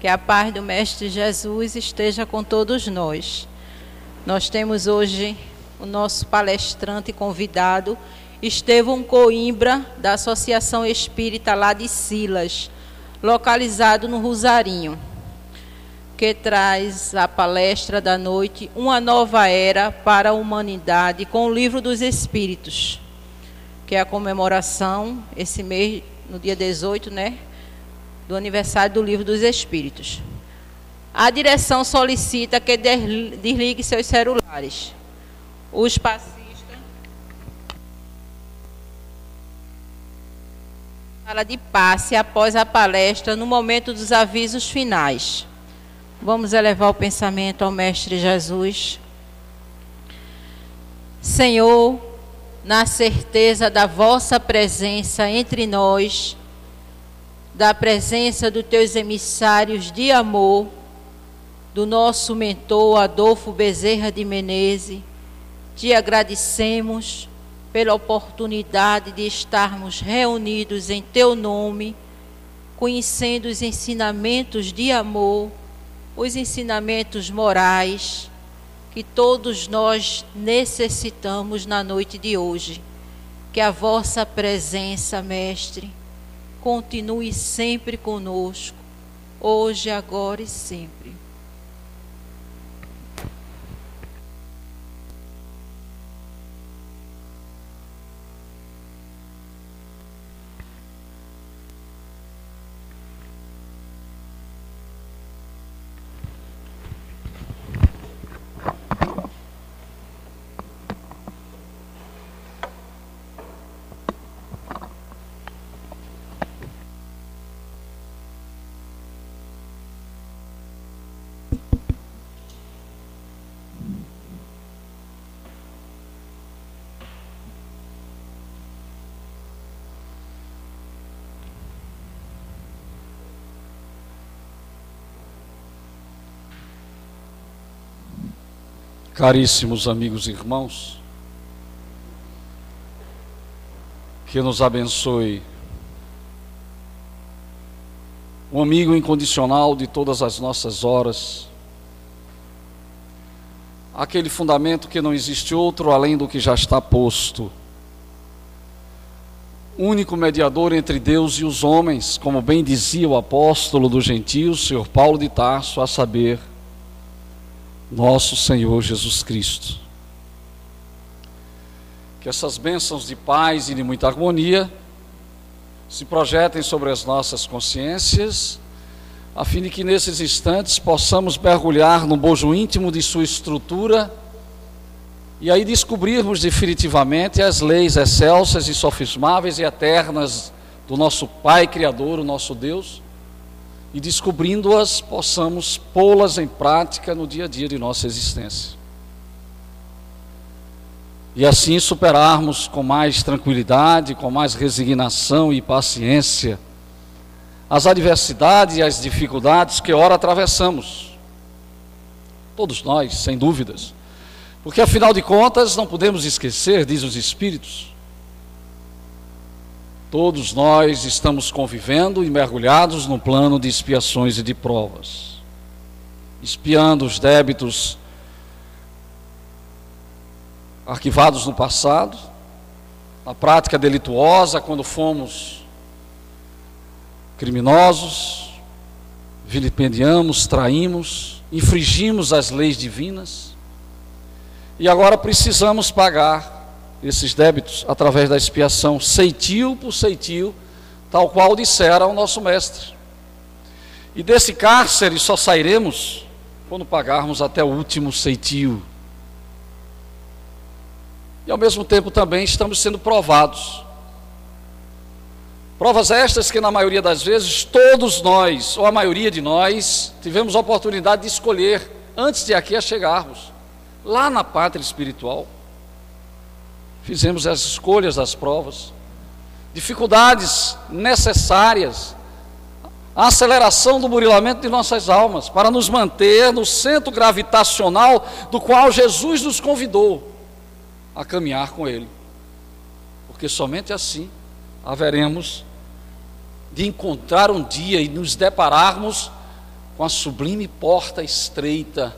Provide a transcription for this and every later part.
Que a paz do Mestre Jesus esteja com todos nós. Nós temos hoje o nosso palestrante convidado, Estevão Coimbra, da Associação Espírita lá de Silas, localizado no Rosarinho, que traz a palestra da noite, Uma Nova Era para a Humanidade, com o Livro dos Espíritos, que é a comemoração, esse mês, no dia 18, né? Do aniversário do Livro dos Espíritos. A direção solicita que desligue seus celulares. Os passistas sala de passe após a palestra no momento dos avisos finais. Vamos elevar o pensamento ao Mestre Jesus. Senhor, na certeza da vossa presença entre nós, da presença dos teus emissários de amor, do nosso mentor Adolfo Bezerra de Menezes, te agradecemos pela oportunidade de estarmos reunidos em teu nome, conhecendo os ensinamentos de amor, os ensinamentos morais que todos nós necessitamos na noite de hoje. Que a vossa presença, Mestre, continue sempre conosco, hoje, agora e sempre. Caríssimos amigos e irmãos, que nos abençoe o amigo incondicional de todas as nossas horas, aquele fundamento que não existe outro além do que já está posto, único mediador entre Deus e os homens, como bem dizia o apóstolo dos gentios, Senhor Paulo de Tarso, a saber, nosso Senhor Jesus Cristo. Que essas bênçãos de paz e de muita harmonia se projetem sobre as nossas consciências, a fim de que nesses instantes possamos mergulhar no bojo íntimo de sua estrutura e aí descobrirmos definitivamente as leis excelsas e sofismáveis e eternas do nosso Pai Criador, o nosso Deus, e descobrindo-as, possamos pô-las em prática no dia a dia de nossa existência. E assim superarmos com mais tranquilidade, com mais resignação e paciência as adversidades e as dificuldades que ora atravessamos. Todos nós, sem dúvidas. Porque afinal de contas, não podemos esquecer, diz os Espíritos, todos nós estamos convivendo e mergulhados no plano de expiações e de provas, expiando os débitos arquivados no passado, na prática delituosa, quando fomos criminosos, vilipendiamos, traímos, infringimos as leis divinas, e agora precisamos pagar esses débitos através da expiação, ceitil por ceitil, tal qual dissera o nosso mestre. E desse cárcere só sairemos quando pagarmos até o último ceitil. E ao mesmo tempo também estamos sendo provados. Provas estas que na maioria das vezes todos nós, ou a maioria de nós, tivemos a oportunidade de escolher antes de aqui a chegarmos, lá na pátria espiritual. Fizemos as escolhas das provas, dificuldades necessárias, a aceleração do burilamento de nossas almas, para nos manter no centro gravitacional do qual Jesus nos convidou a caminhar com Ele. Porque somente assim haveremos de encontrar um dia e nos depararmos com a sublime porta estreita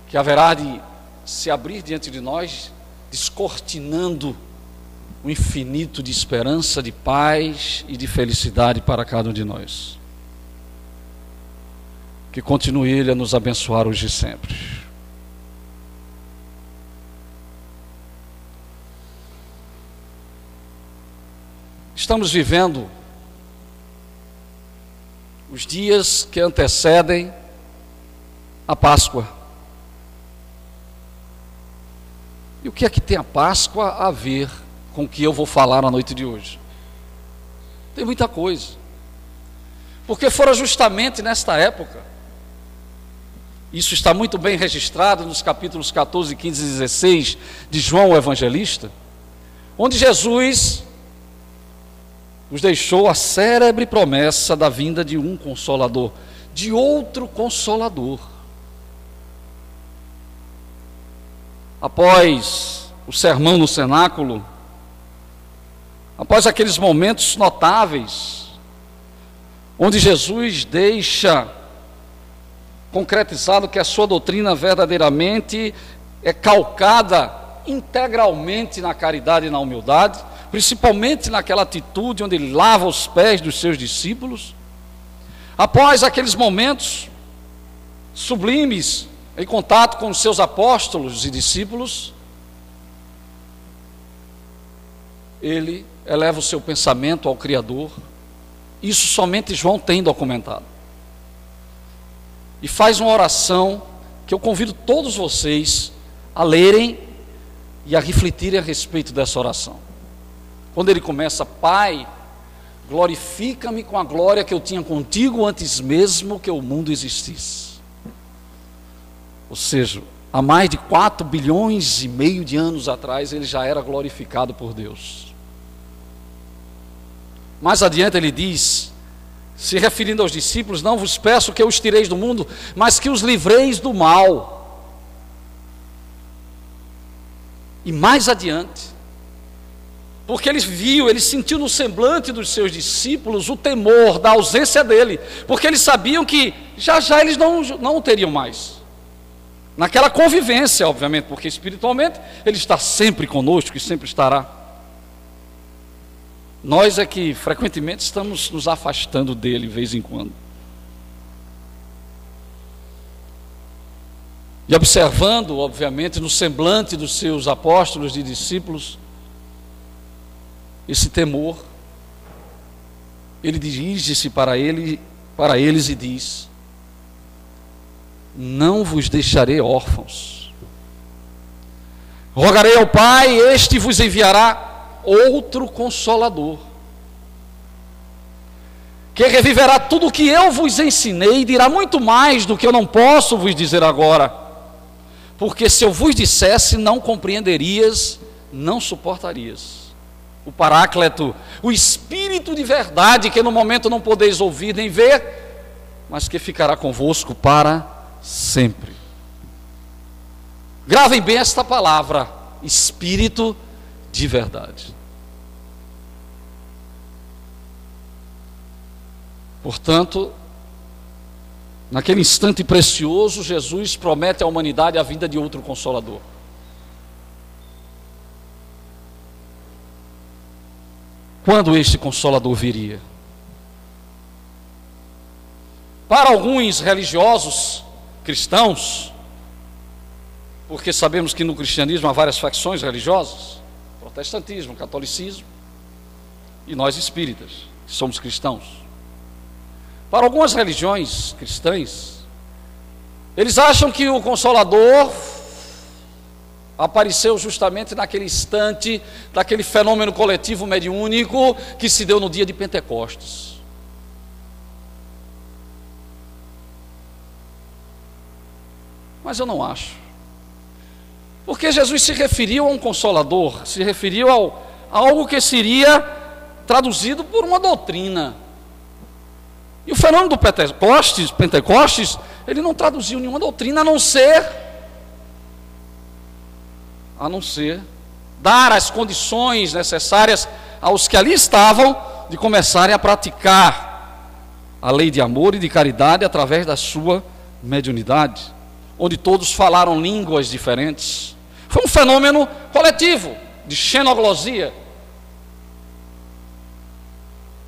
que haverá de se abrir diante de nós, descortinando o infinito de esperança, de paz e de felicidade para cada um de nós. Que continue Ele a nos abençoar hoje e sempre. Estamos vivendo os dias que antecedem a Páscoa. E o que é que tem a Páscoa a ver com o que eu vou falar na noite de hoje? Tem muita coisa. Porque fora justamente nesta época, isso está muito bem registrado nos capítulos 14, 15 e 16 de João o Evangelista, onde Jesus nos deixou a célebre promessa da vinda de um Consolador, de outro Consolador. Após o sermão no cenáculo, após aqueles momentos notáveis, onde Jesus deixa concretizado que a sua doutrina verdadeiramente é calcada integralmente na caridade e na humildade, principalmente naquela atitude onde ele lava os pés dos seus discípulos. Após aqueles momentos sublimes em contato com os seus apóstolos e discípulos, ele eleva o seu pensamento ao Criador. Isso somente João tem documentado. E faz uma oração que eu convido todos vocês a lerem e a refletirem a respeito dessa oração. Quando ele começa: Pai, glorifica-me com a glória que eu tinha contigo antes mesmo que o mundo existisse. Ou seja, há mais de 4,5 bilhões de anos atrás, ele já era glorificado por Deus. Mais adiante ele diz, se referindo aos discípulos: não vos peço que os tireis do mundo, mas que os livreis do mal. E mais adiante, porque ele sentiu no semblante dos seus discípulos o temor da ausência dele, porque eles sabiam que já eles não o teriam mais. Naquela convivência, obviamente, porque espiritualmente ele está sempre conosco e sempre estará. Nós é que frequentemente estamos nos afastando dele de vez em quando. E observando, obviamente, no semblante dos seus apóstolos e discípulos, esse temor, ele dirige-se para eles e diz: não vos deixarei órfãos. Rogarei ao Pai, este vos enviará outro Consolador, que reviverá tudo o que eu vos ensinei e dirá muito mais do que eu não posso vos dizer agora, porque se eu vos dissesse, não compreenderias, não suportarias. O Paráclito, o Espírito de verdade, que no momento não podeis ouvir nem ver, mas que ficará convosco para sempre. Gravem bem esta palavra: Espírito de verdade. Portanto, naquele instante precioso, Jesus promete à humanidade a vinda de outro Consolador. Quando este Consolador viria? Para alguns religiosos cristãos, porque sabemos que no cristianismo há várias facções religiosas: protestantismo, catolicismo e nós espíritas, que somos cristãos. Para algumas religiões cristãs, eles acham que o Consolador apareceu justamente naquele instante, daquele fenômeno coletivo mediúnico que se deu no dia de Pentecostes. Mas eu não acho. Porque Jesus se referiu a um Consolador, se referiu a algo que seria traduzido por uma doutrina. E o fenômeno do Pentecostes, ele não traduziu nenhuma doutrina, a não ser dar as condições necessárias aos que ali estavam de começarem a praticar a lei de amor e de caridade através da sua mediunidade, onde todos falaram línguas diferentes. Foi um fenômeno coletivo, de xenoglosia.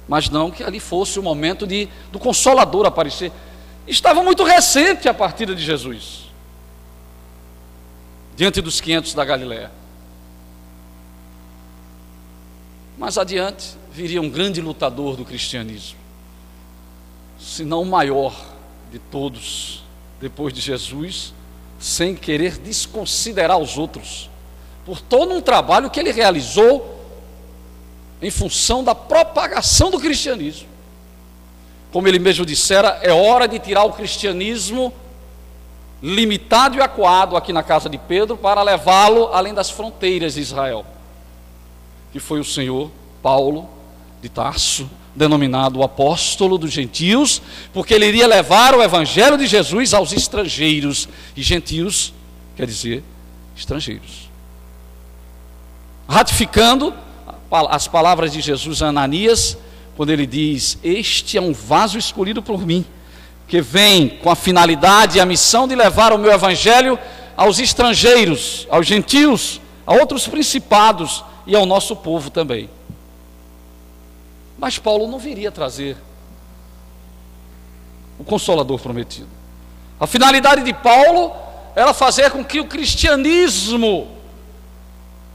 Mas não que ali fosse o momento do Consolador aparecer. Estava muito recente a partida de Jesus, diante dos 500 da Galileia. Mais adiante, viria um grande lutador do cristianismo, se não o maior de todos, depois de Jesus, sem querer desconsiderar os outros, por todo um trabalho que ele realizou em função da propagação do cristianismo. Como ele mesmo dissera, é hora de tirar o cristianismo limitado e acuado aqui na casa de Pedro para levá-lo além das fronteiras de Israel, que foi o Senhor Paulo de Tarso, denominado o apóstolo dos gentios, porque ele iria levar o evangelho de Jesus aos estrangeiros, e gentios quer dizer estrangeiros, ratificando as palavras de Jesus a Ananias, quando ele diz: este é um vaso escolhido por mim, que vem com a finalidade e a missão de levar o meu evangelho aos estrangeiros, aos gentios, a outros principados e ao nosso povo também. Mas Paulo não viria trazer o Consolador prometido. A finalidade de Paulo era fazer com que o cristianismo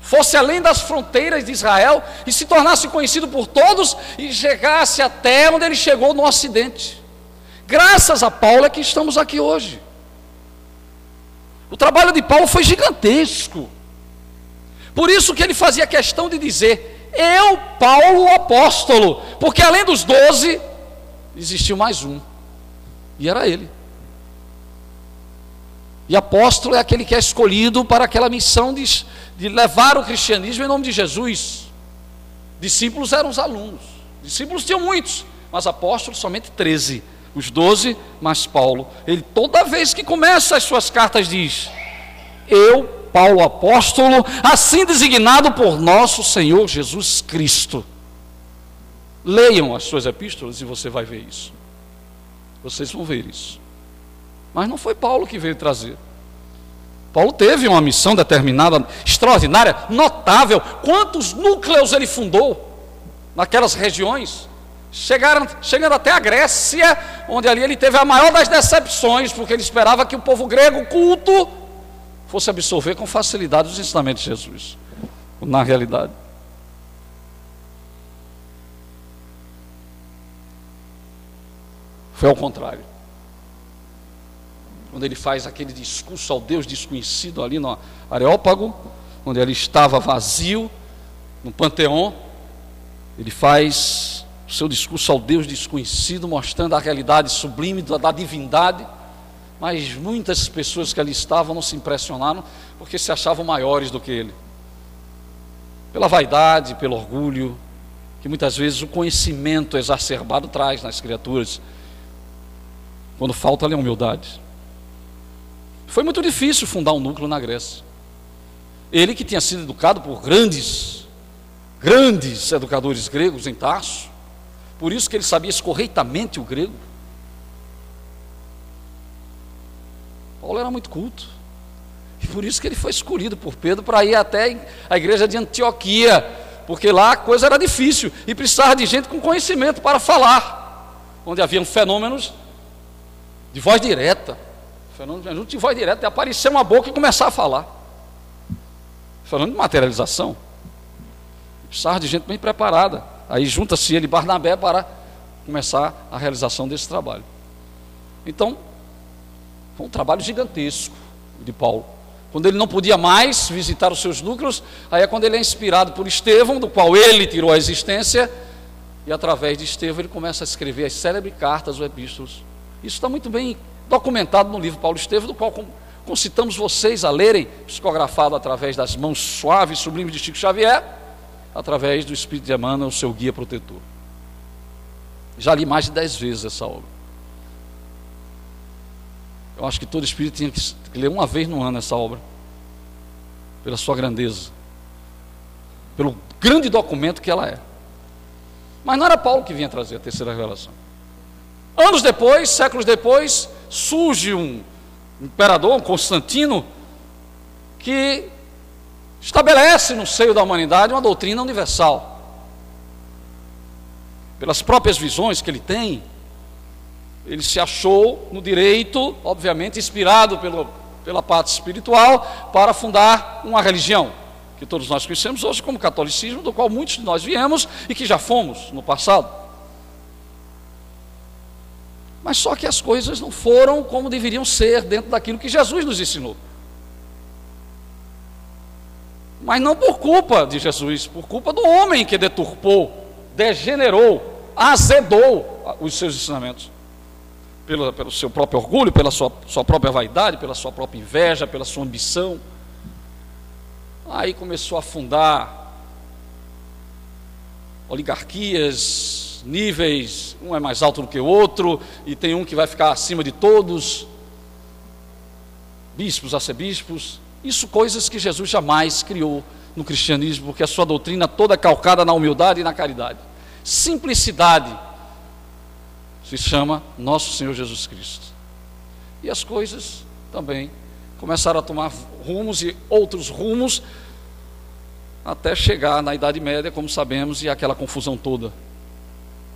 fosse além das fronteiras de Israel e se tornasse conhecido por todos e chegasse até onde ele chegou no Ocidente. Graças a Paulo é que estamos aqui hoje. O trabalho de Paulo foi gigantesco. Por isso que ele fazia questão de dizer: eu, Paulo, o apóstolo, porque além dos 12, existiu mais um, e era ele. E apóstolo é aquele que é escolhido para aquela missão de levar o cristianismo em nome de Jesus. Discípulos eram os alunos, discípulos tinham muitos, mas apóstolos somente 13, os 12 mais Paulo. Ele toda vez que começa as suas cartas diz: eu, Paulo apóstolo, assim designado por nosso Senhor Jesus Cristo. Leiam as suas epístolas e você vai ver isso. Vocês vão ver isso. Mas não foi Paulo que veio trazer. Paulo teve uma missão determinada, extraordinária, notável. Quantos núcleos ele fundou naquelas regiões? Chegando até a Grécia, onde ali ele teve a maior das decepções, porque ele esperava que o povo grego culto fosse absorver com facilidade os ensinamentos de Jesus. Na realidade, foi ao contrário. Quando ele faz aquele discurso ao Deus desconhecido ali no Areópago, onde ele estava vazio, no Panteão, ele faz o seu discurso ao Deus desconhecido, mostrando a realidade sublime da divindade. Mas muitas pessoas que ali estavam não se impressionaram, porque se achavam maiores do que ele, pela vaidade, pelo orgulho, que muitas vezes o conhecimento exacerbado traz nas criaturas, quando falta-lhe a humildade. Foi muito difícil fundar um núcleo na Grécia. Ele que tinha sido educado por grandes educadores gregos em Tarso, por isso que ele sabia escorreitamente o grego. Paulo era muito culto, e por isso que ele foi escolhido por Pedro para ir até a igreja de Antioquia, porque lá a coisa era difícil, e precisava de gente com conhecimento para falar, onde haviam fenômenos de voz direta, fenômenos de voz direta, de aparecer uma boca e começar a falar, falando de materialização. Precisava de gente bem preparada. Aí junta-se ele e Barnabé para começar a realização desse trabalho. Então, foi um trabalho gigantesco de Paulo. Quando ele não podia mais visitar os seus núcleos, aí é quando ele é inspirado por Estevão, do qual ele tirou a existência, e através de Estevão ele começa a escrever as célebres cartas ou epístolas. Isso está muito bem documentado no livro Paulo Estevão, do qual concitamos vocês a lerem, psicografado através das mãos suaves e sublimes de Chico Xavier, através do Espírito de Emmanuel, o seu guia protetor. Já li mais de 10 vezes essa obra. Eu acho que todo espírito tinha que ler uma vez no ano essa obra, pela sua grandeza, pelo grande documento que ela é. Mas não era Paulo que vinha trazer a terceira revelação. Anos depois, séculos depois, surge um imperador, um Constantino, que estabelece no seio da humanidade uma doutrina universal. Pelas próprias visões que ele tem, ele se achou no direito, obviamente inspirado pela parte espiritual, para fundar uma religião, que todos nós conhecemos hoje como catolicismo, do qual muitos de nós viemos e que já fomos no passado. Mas só que as coisas não foram como deveriam ser dentro daquilo que Jesus nos ensinou. Mas não por culpa de Jesus, por culpa do homem que deturpou, degenerou, azedou os seus ensinamentos. Pelo seu próprio orgulho, pela sua própria vaidade, pela sua própria inveja, pela sua ambição. Aí começou a fundar oligarquias, níveis, um é mais alto do que o outro, e tem um que vai ficar acima de todos, bispos, arcebispos. Isso coisas que Jesus jamais criou no cristianismo, porque a sua doutrina toda é calcada na humildade e na caridade. Simplicidade se chama Nosso Senhor Jesus Cristo. E as coisas também começaram a tomar rumos e outros rumos, até chegar na Idade Média, como sabemos, e aquela confusão toda.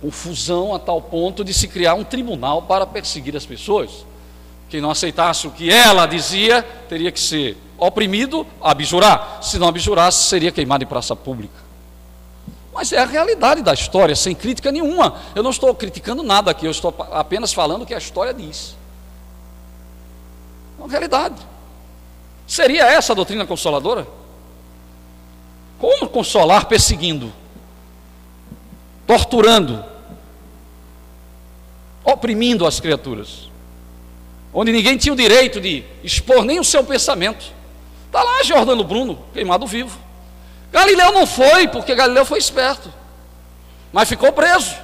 Confusão a tal ponto de se criar um tribunal para perseguir as pessoas. Quem não aceitasse o que ela dizia, teria que ser oprimido, abjurar. Se não abjurasse, seria queimado em praça pública. Mas é a realidade da história, sem crítica nenhuma. Eu não estou criticando nada aqui, eu estou apenas falando o que a história diz. É uma realidade. Seria essa a doutrina consoladora? Como consolar perseguindo, torturando, oprimindo as criaturas? Onde ninguém tinha o direito de expor nem o seu pensamento. Está lá Giordano Bruno, queimado vivo. Galileu não foi, porque Galileu foi esperto, mas ficou preso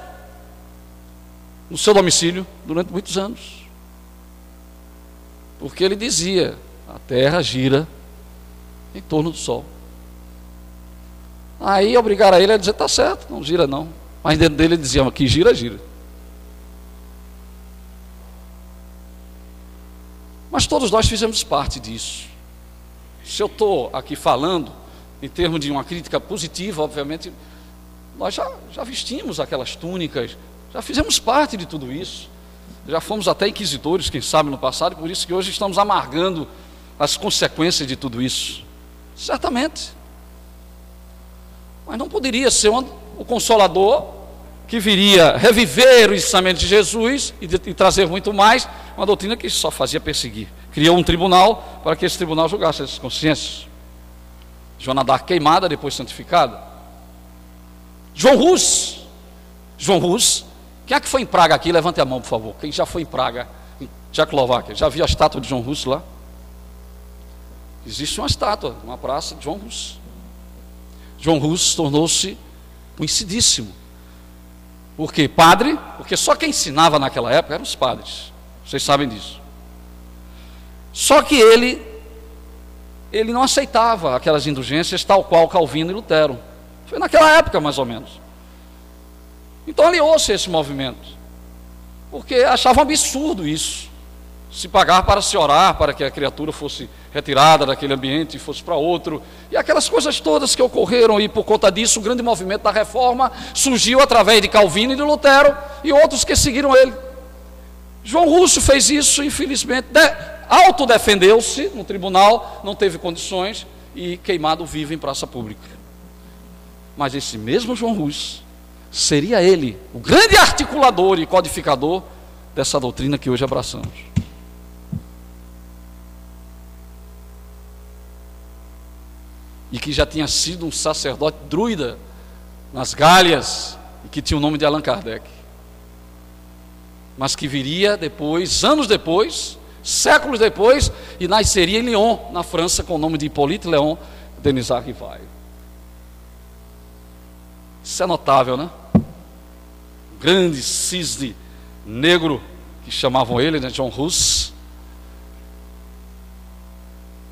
no seu domicílio durante muitos anos, porque ele dizia: a terra gira em torno do sol. Aí obrigaram ele a dizer: está certo, não gira não. Mas dentro dele ele dizia: que gira, gira. Mas todos nós fizemos parte disso. Se eu estou aqui falando em termos de uma crítica positiva, obviamente, nós já vestimos aquelas túnicas, já fizemos parte de tudo isso, já fomos até inquisidores, quem sabe, no passado, e por isso que hoje estamos amargando as consequências de tudo isso. Certamente. Mas não poderia ser o Consolador que viria reviver o ensinamento de Jesus e trazer muito mais, uma doutrina que só fazia perseguir. Criou um tribunal para que esse tribunal julgasse essas consciências. Joana d'Arc queimada, depois santificada. João Hus. Quem é que foi em Praga aqui? Levante a mão, por favor. Quem já foi em Praga, em Tchecoslováquia? Já viu a estátua de João Hus lá? Existe uma estátua, uma praça de João Hus. João Hus tornou-se conhecidíssimo. Por quê? Padre, porque só quem ensinava naquela época eram os padres. Vocês sabem disso. Só que ele não aceitava aquelas indulgências tal qual Calvino e Lutero. Foi naquela época, mais ou menos. Então aliou-se a esse movimento, porque achava um absurdo isso, se pagar para se orar, para que a criatura fosse retirada daquele ambiente e fosse para outro, e aquelas coisas todas que ocorreram, e por conta disso o grande movimento da reforma surgiu através de Calvino e de Lutero, e outros que seguiram ele. João Hus fez isso, infelizmente, autodefendeu-se no tribunal, não teve condições, e queimado vivo em praça pública. Mas esse mesmo João Hus seria ele o grande articulador e codificador dessa doutrina que hoje abraçamos. E que já tinha sido um sacerdote druida nas Gálias, e que tinha o nome de Allan Kardec. Mas que viria depois, anos depois, séculos depois, e nasceria em Lyon, na França, com o nome de Hippolyte Léon Denisard Rivail. Isso é notável, né? Um grande cisne negro, que chamavam ele, né, John Hus,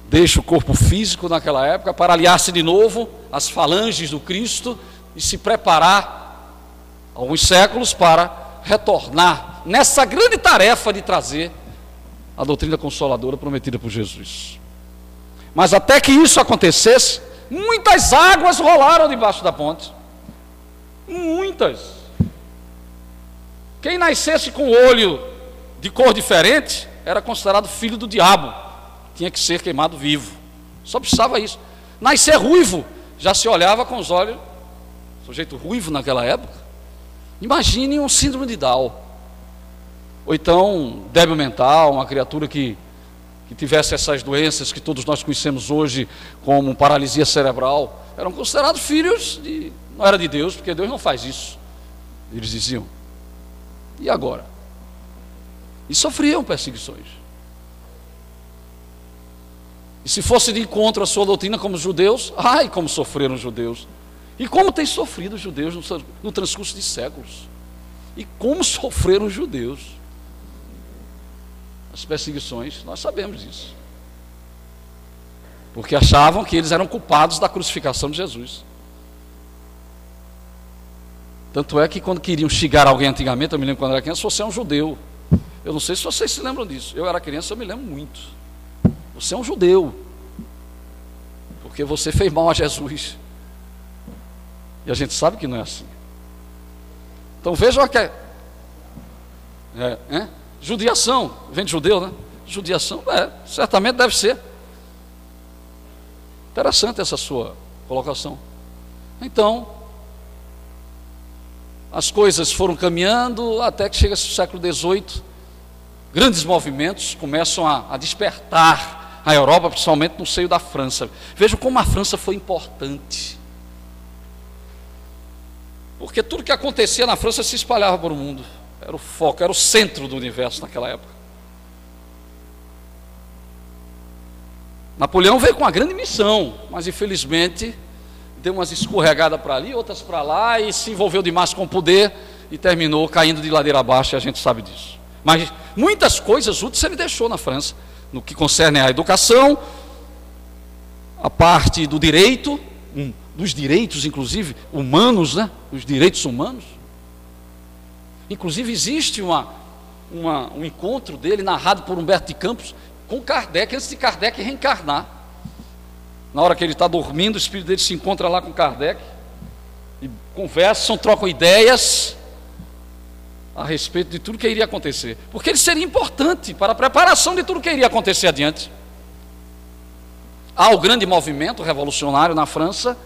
deixa o corpo físico naquela época para aliar-se de novo às falanges do Cristo e se preparar alguns séculos para retornar nessa grande tarefa de trazer a doutrina consoladora prometida por Jesus. Mas até que isso acontecesse, muitas águas rolaram debaixo da ponte. Muitas. Quem nascesse com o olho de cor diferente era considerado filho do diabo. Tinha que ser queimado vivo. Só precisava isso. Nascer ruivo, já se olhava com os olhos, sujeito ruivo naquela época. Imagine um síndrome de Down. Ou então, débil mental, uma criatura que tivesse essas doenças que todos nós conhecemos hoje como paralisia cerebral. Eram considerados filhos de... Não era de Deus, porque Deus não faz isso. Eles diziam. E agora? E sofriam perseguições. E se fosse de encontro à sua doutrina como judeus, ai, como sofreram os judeus. E como têm sofrido os judeus no transcurso de séculos. E como sofreram os judeus. As perseguições, nós sabemos disso. Porque achavam que eles eram culpados da crucificação de Jesus. Tanto é que quando queriam xingar alguém antigamente, eu me lembro quando era criança, você é um judeu. Eu não sei se vocês se lembram disso. Eu era criança, eu me lembro muito. Você é um judeu. Porque você fez mal a Jesus. E a gente sabe que não é assim. Então vejam que judiação, vem de judeu, né? Judiação, certamente deve ser. Interessante essa sua colocação. Então, as coisas foram caminhando até que chega-se o século XVIII. Grandes movimentos começam a despertar a Europa, principalmente no seio da França. Vejam como a França foi importante. Porque tudo que acontecia na França se espalhava para o mundo. Era o foco, era o centro do universo naquela época. Napoleão veio com uma grande missão, mas infelizmente deu umas escorregadas para ali, outras para lá, e se envolveu demais com o poder e terminou caindo de ladeira abaixo, e a gente sabe disso. Mas muitas coisas úteis ele deixou na França, no que concerne à educação, a parte do direito, dos direitos inclusive humanos, né? Os direitos humanos. Inclusive existe um encontro dele narrado por Humberto de Campos com Kardec, antes de Kardec reencarnar. Na hora que ele está dormindo, o espírito dele se encontra lá com Kardec e conversam, trocam ideias a respeito de tudo que iria acontecer, porque ele seria importante para a preparação de tudo que iria acontecer adiante. Há o grande movimento revolucionário na França,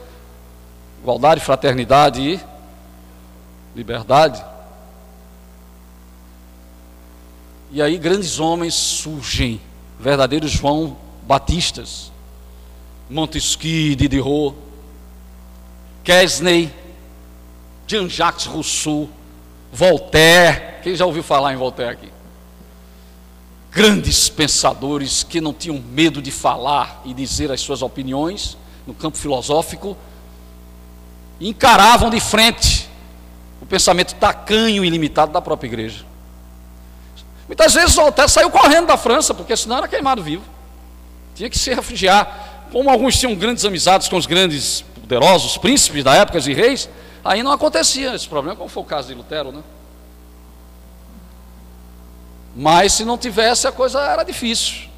igualdade, fraternidade e liberdade. E aí grandes homens surgem, verdadeiros João Batistas, Montesquieu, Diderot, Quesnay, Jean-Jacques Rousseau, Voltaire. Quem já ouviu falar em Voltaire aqui? Grandes pensadores que não tinham medo de falar e dizer as suas opiniões no campo filosófico, e encaravam de frente o pensamento tacanho e ilimitado da própria igreja. Muitas vezes Voltaire saiu correndo da França, porque senão era queimado vivo. Tinha que se refugiar. Como alguns tinham grandes amizades com os grandes poderosos príncipes da época e reis, aí não acontecia esse problema, como foi o caso de Lutero, né? Mas se não tivesse, a coisa era difícil,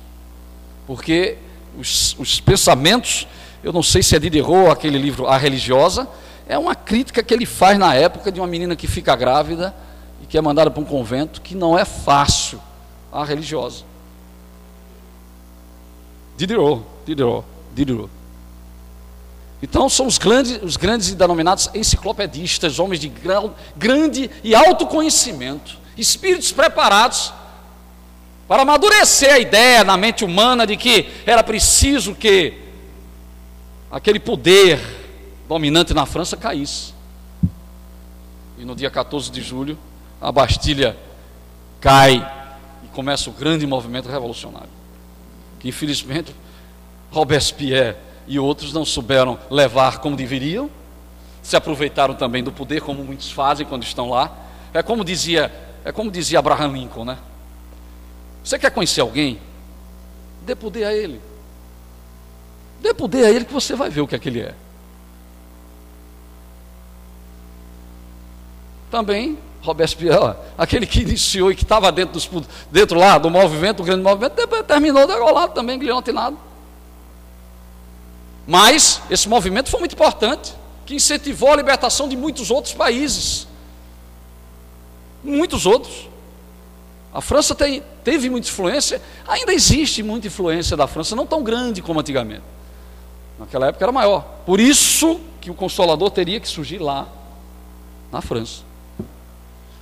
porque os pensamentos, eu não sei se é Diderot, aquele livro A Religiosa, é uma crítica que ele faz na época de uma menina que fica grávida e que é mandada para um convento, que não é fácil, a religiosa. Diderot. Então são os grandes e denominados enciclopedistas, homens de grande e alto conhecimento, espíritos preparados para amadurecer a ideia na mente humana de que era preciso que aquele poder dominante na França caísse. E no dia 14 de julho, a Bastilha cai e começa o grande movimento revolucionário, que infelizmente Robespierre e outros não souberam levar como deveriam, se aproveitaram também do poder, como muitos fazem quando estão lá. É como dizia Abraham Lincoln, né? Você quer conhecer alguém? Dê poder a ele. Dê poder a ele que você vai ver o que é que ele é. Também Robespierre, aquele que iniciou e que estava dentro lá do movimento, do grande movimento, terminou degolado também, guilhotinado. Mas esse movimento foi muito importante, que incentivou a libertação de muitos outros países. Muitos outros. A França teve muita influência, ainda existe muita influência da França, não tão grande como antigamente. Naquela época era maior. Por isso que o Consolador teria que surgir lá, na França.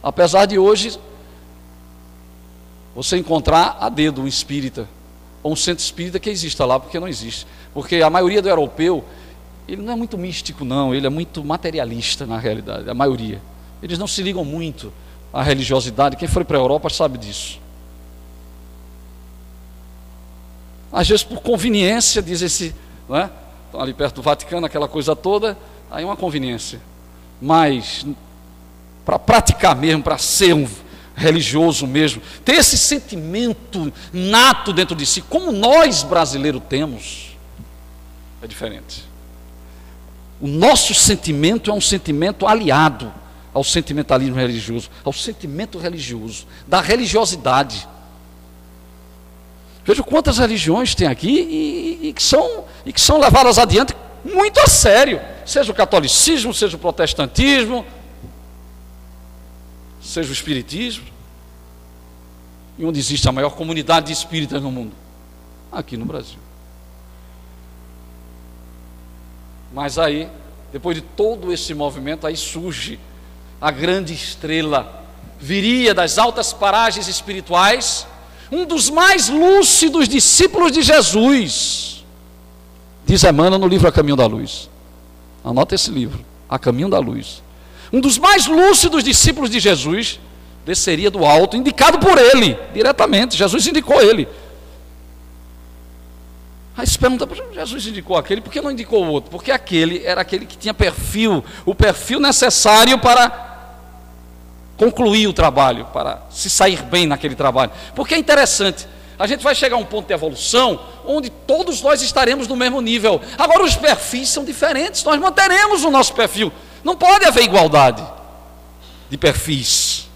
Apesar de hoje você encontrar a dedo um espírita, ou um centro espírita que exista lá, porque não existe. Porque a maioria do europeu, ele não é muito místico não, ele é muito materialista na realidade, a maioria. Eles não se ligam muito à religiosidade, quem foi para a Europa sabe disso. Às vezes por conveniência, diz esse, não é? Estão ali perto do Vaticano, aquela coisa toda, aí é uma conveniência. Mas para praticar mesmo, para ser um religioso mesmo, ter esse sentimento nato dentro de si, como nós brasileiros temos, é diferente. O nosso sentimento é um sentimento aliado ao sentimentalismo religioso, ao sentimento religioso, da religiosidade. Veja quantas religiões tem aqui e que são levadas adiante muito a sério, seja o catolicismo, seja o protestantismo, seja o espiritismo. E onde existe a maior comunidade de espíritas no mundo? Aqui no Brasil. Mas aí, depois de todo esse movimento, aí surge a grande estrela, viria das altas paragens espirituais, um dos mais lúcidos discípulos de Jesus, diz Emmanuel no livro A Caminho da Luz. Anota esse livro, A Caminho da Luz. Um dos mais lúcidos discípulos de Jesus desceria do alto, indicado por ele, diretamente. Jesus indicou ele. Aí se pergunta, Jesus indicou aquele, por que não indicou o outro? Porque aquele era aquele que tinha o perfil necessário para concluir o trabalho, para se sair bem naquele trabalho. Porque é interessante, a gente vai chegar a um ponto de evolução onde todos nós estaremos no mesmo nível. Agora os perfis são diferentes, nós manteremos o nosso perfil. Não pode haver igualdade de perfis.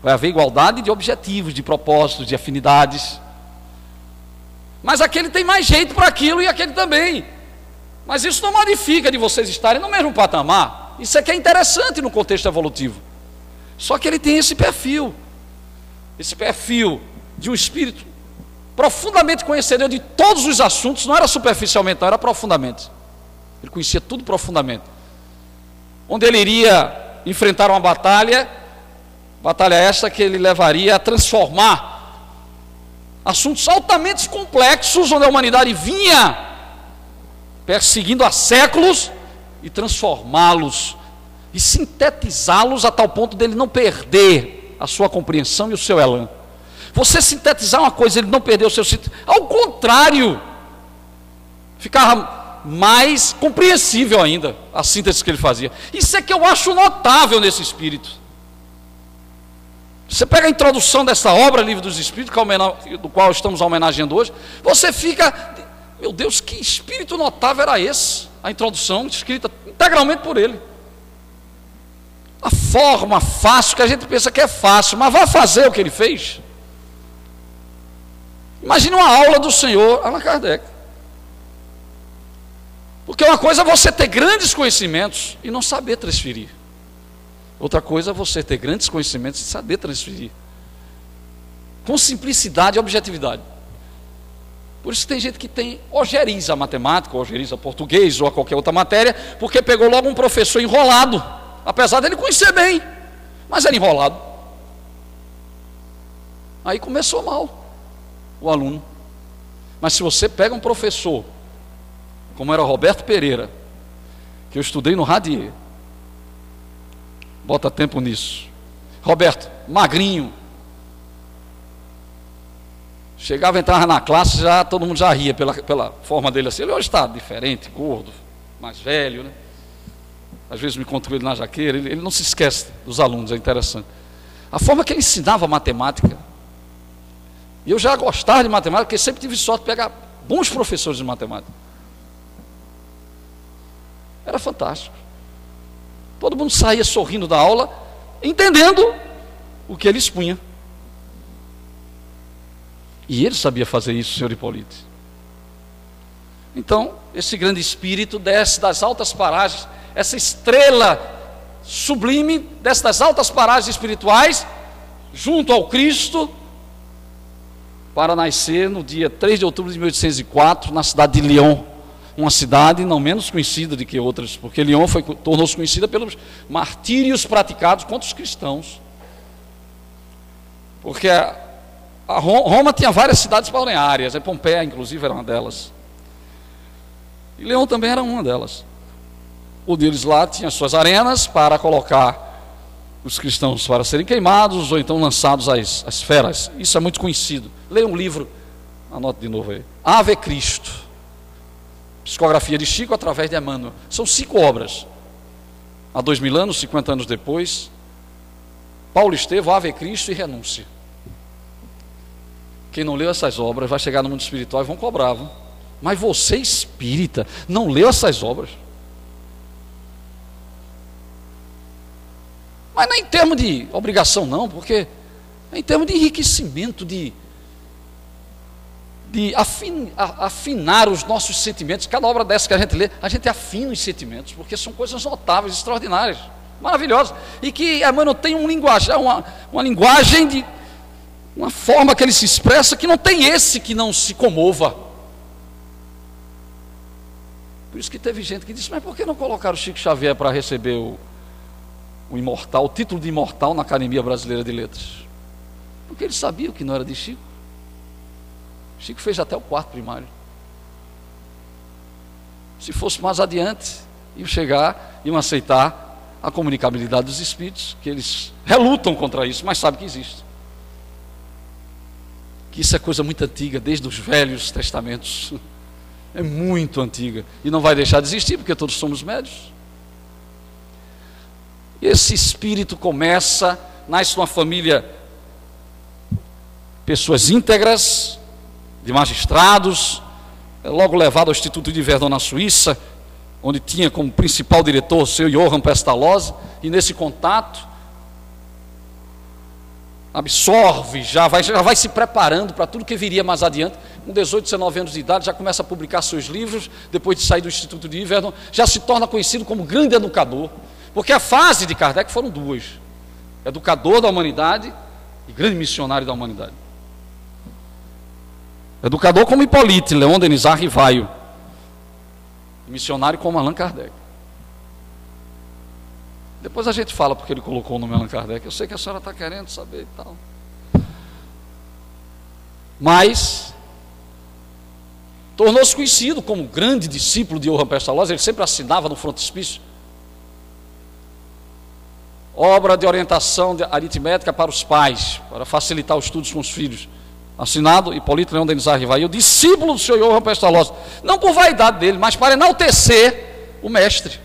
Vai haver igualdade de objetivos, de propósitos, de afinidades. Mas aquele tem mais jeito para aquilo e aquele também. Mas isso não modifica de vocês estarem no mesmo patamar. Isso é que é interessante no contexto evolutivo. Só que ele tem esse perfil de um espírito profundamente conhecedor de todos os assuntos, não era superficialmente, não, era profundamente. Ele conhecia tudo profundamente. Onde ele iria enfrentar uma batalha esta que ele levaria a transformar assuntos altamente complexos, onde a humanidade vinha perseguindo há séculos, e transformá-los e sintetizá-los a tal ponto dele não perder a sua compreensão e o seu elan. Você sintetizar uma coisa, ele não perder o seu sentido, ao contrário, ficava mais compreensível ainda a síntese que ele fazia. Isso é que eu acho notável nesse espírito. Você pega a introdução dessa obra, Livro dos Espíritos, do qual estamos homenageando hoje, você fica, meu Deus, que espírito notável era esse? A introdução escrita integralmente por ele. A forma fácil, que a gente pensa que é fácil, mas vai fazer o que ele fez. Imagine uma aula do Senhor Allan Kardec. Porque uma coisa é você ter grandes conhecimentos e não saber transferir. Outra coisa é você ter grandes conhecimentos e saber transferir. Com simplicidade e objetividade. Por isso tem gente que tem ojeriza a matemática, ojeriza português ou a qualquer outra matéria, porque pegou logo um professor enrolado. Apesar dele conhecer bem, mas era enrolado. Aí começou mal o aluno. Mas se você pega um professor, como era Roberto Pereira, que eu estudei no Radier, bota tempo nisso. Roberto, magrinho, chegava, entrava na classe, já todo mundo já ria pela forma dele assim. Ele hoje está diferente, gordo, mais velho, né? Às vezes me encontro ele na jaqueira, ele não se esquece dos alunos, é interessante. A forma que ele ensinava matemática, e eu já gostava de matemática, porque sempre tive sorte de pegar bons professores de matemática. Era fantástico. Todo mundo saía sorrindo da aula, entendendo o que ele expunha. E ele sabia fazer isso, senhor Hipólito. Então, esse grande espírito desce das altas paragens, essa estrela sublime desce das altas paragens espirituais, junto ao Cristo, para nascer no dia 3 de outubro de 1804, na cidade de Lyon, uma cidade não menos conhecida do que outras, porque Lyon tornou-se conhecida pelos martírios praticados contra os cristãos. Porque Roma tinha várias cidades balneárias, Pompeia, inclusive, era uma delas. E Leão também era uma delas. O deles lá tinha suas arenas para colocar os cristãos para serem queimados ou então lançados às feras. Isso é muito conhecido. Leia um livro, anote de novo aí. Ave Cristo. Psicografia de Chico através de Emmanuel. São 5 obras. Há 2000 anos, 50 anos depois, Paulo Estevão, Ave Cristo e Renúncia. Quem não leu essas obras vai chegar no mundo espiritual e vão cobrar. Viu? Mas você, espírita, não leu essas obras? Mas não é em termos de obrigação não, porque é em termos de enriquecimento, de afinar os nossos sentimentos. Cada obra dessa que a gente lê, a gente afina os sentimentos, porque são coisas notáveis, extraordinárias, maravilhosas, e que Emmanuel tem uma linguagem de uma forma que ele se expressa que não tem esse que não se comova. Por isso que teve gente que disse, mas por que não colocaram o Chico Xavier para receber o imortal, o título de imortal na Academia Brasileira de Letras? Porque ele sabia o que não era de Chico. Chico fez até o 4º primário. Se fosse mais adiante, iam aceitar a comunicabilidade dos espíritos, que eles relutam contra isso, mas sabem que existe. Que isso é coisa muito antiga, desde os velhos testamentos. É muito antiga. E não vai deixar de existir, porque todos somos médios. E esse espírito nasce numa família, pessoas íntegras, de magistrados, é logo levado ao Instituto de Verdun na Suíça, onde tinha como principal diretor o seu Johann Pestalozzi, e nesse contato absorve, já vai se preparando para tudo que viria mais adiante. Com 18, 19 anos de idade, já começa a publicar seus livros, depois de sair do Instituto de Verdun, já se torna conhecido como grande educador, porque a fase de Kardec foram 2, educador da humanidade e grande missionário da humanidade. Educador como Hipólito, Leon Denisard Rivaio, missionário como Allan Kardec. Depois a gente fala porque ele colocou o nome Allan Kardec. Eu sei que a senhora está querendo saber e tal. Mas tornou-se conhecido como grande discípulo de Johann Pestalozzi. Ele sempre assinava no frontispício obra de orientação de aritmética para os pais, para facilitar os estudos com os filhos. Assinado Hipólito Leon Denisard Rivaio, discípulo do senhor Johann Pestalozzi. Não por vaidade dele, mas para enaltecer o mestre.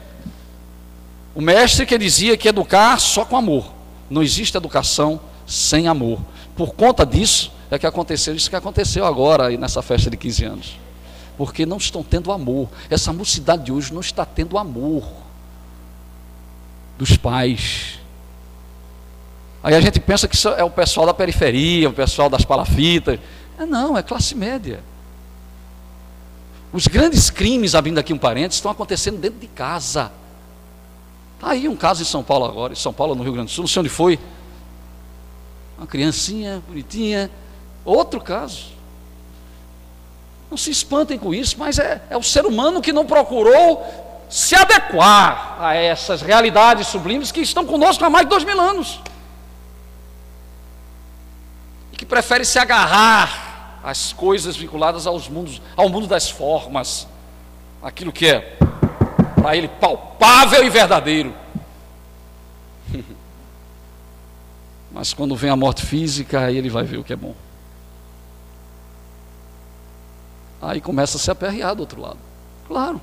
O mestre que dizia que educar só com amor. Não existe educação sem amor. Por conta disso é que aconteceu isso que aconteceu agora aí nessa festa de 15 anos. Porque não estão tendo amor. Essa mocidade de hoje não está tendo amor dos pais. Aí a gente pensa que isso é o pessoal da periferia, o pessoal das palafitas. Não, é classe média. Os grandes crimes, abrindo aqui um parênteses, estão acontecendo dentro de casa. Está aí um caso em São Paulo agora, em São Paulo, no Rio Grande do Sul, não sei onde foi. Uma criancinha bonitinha. Outro caso. Não se espantem com isso, mas é o ser humano que não procurou se adequar a essas realidades sublimes que estão conosco há mais de 2000 anos. E que prefere se agarrar às coisas vinculadas ao mundo das formas, aquilo que é para ele palpável e verdadeiro. Mas quando vem a morte física, aí ele vai ver o que é bom. Aí começa a se aperrear do outro lado. Claro.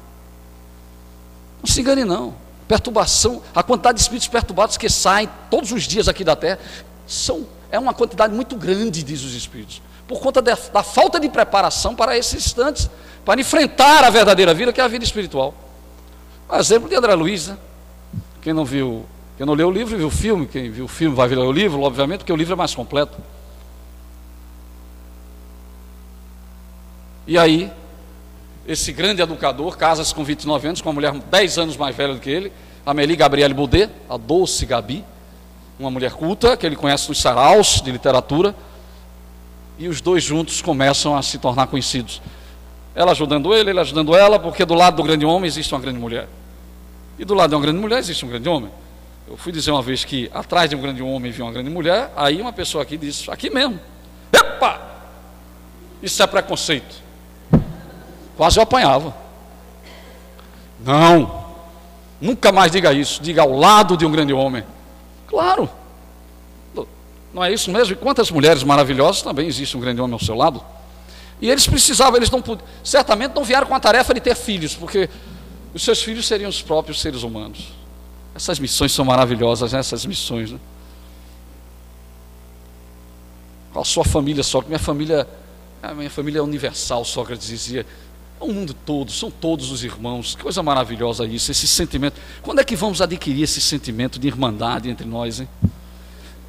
Não se engane não. Perturbação, a quantidade de espíritos perturbados que saem todos os dias aqui da Terra, é uma quantidade muito grande, diz os espíritos. Por conta da falta de preparação para esses instantes, para enfrentar a verdadeira vida, que é a vida espiritual. Por exemplo de André Luiz, né? Quem não viu Quem não leu o livro viu o filme, quem viu o filme vai ver o livro, obviamente, porque o livro é mais completo. E aí, esse grande educador casa-se com 29 anos, com uma mulher 10 anos mais velha do que ele, Amélie Gabrielle Boudet, a doce Gabi, uma mulher culta, que ele conhece nos saraus de literatura, e os dois juntos começam a se tornar conhecidos. Ela ajudando ele ajudando ela, porque do lado do grande homem existe uma grande mulher. E do lado de uma grande mulher existe um grande homem. Eu fui dizer uma vez que atrás de um grande homem vinha uma grande mulher, aí uma pessoa aqui disse, aqui mesmo, epa, isso é preconceito. Quase eu apanhava. Não, nunca mais diga isso, diga ao lado de um grande homem. Claro, não é isso mesmo? E quantas mulheres maravilhosas também existe um grande homem ao seu lado? E eles precisavam, eles não podiam, certamente não vieram com a tarefa de ter filhos, porque os seus filhos seriam os próprios seres humanos. Essas missões são maravilhosas, né? Essas missões, né? A sua família, Sócrates, a minha família é universal, Sócrates dizia. O mundo todo, são todos os irmãos. Que coisa maravilhosa isso, esse sentimento. Quando é que vamos adquirir esse sentimento de irmandade entre nós, hein?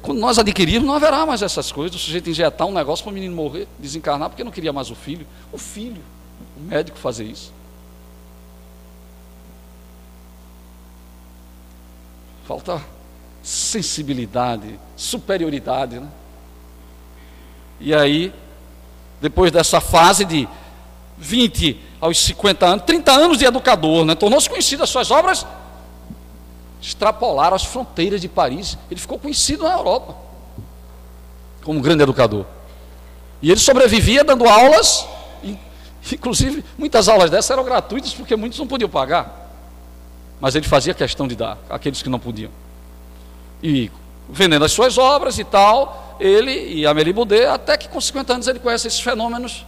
Quando nós adquirirmos, não haverá mais essas coisas. O sujeito injetar um negócio para o menino morrer, desencarnar, porque não queria mais o filho, o médico fazer isso. Falta sensibilidade, superioridade, né? E aí, depois dessa fase de 20 aos 50 anos, 30 anos de educador, né? Tornou-se conhecido, as suas obras extrapolaram as fronteiras de Paris. Ele ficou conhecido na Europa como um grande educador. E ele sobrevivia dando aulas, inclusive muitas aulas dessas eram gratuitas porque muitos não podiam pagar. Mas ele fazia questão de dar àqueles que não podiam. E vendendo as suas obras e tal, ele e Amélie Boudet, até que com 50 anos ele conhece esses fenômenos.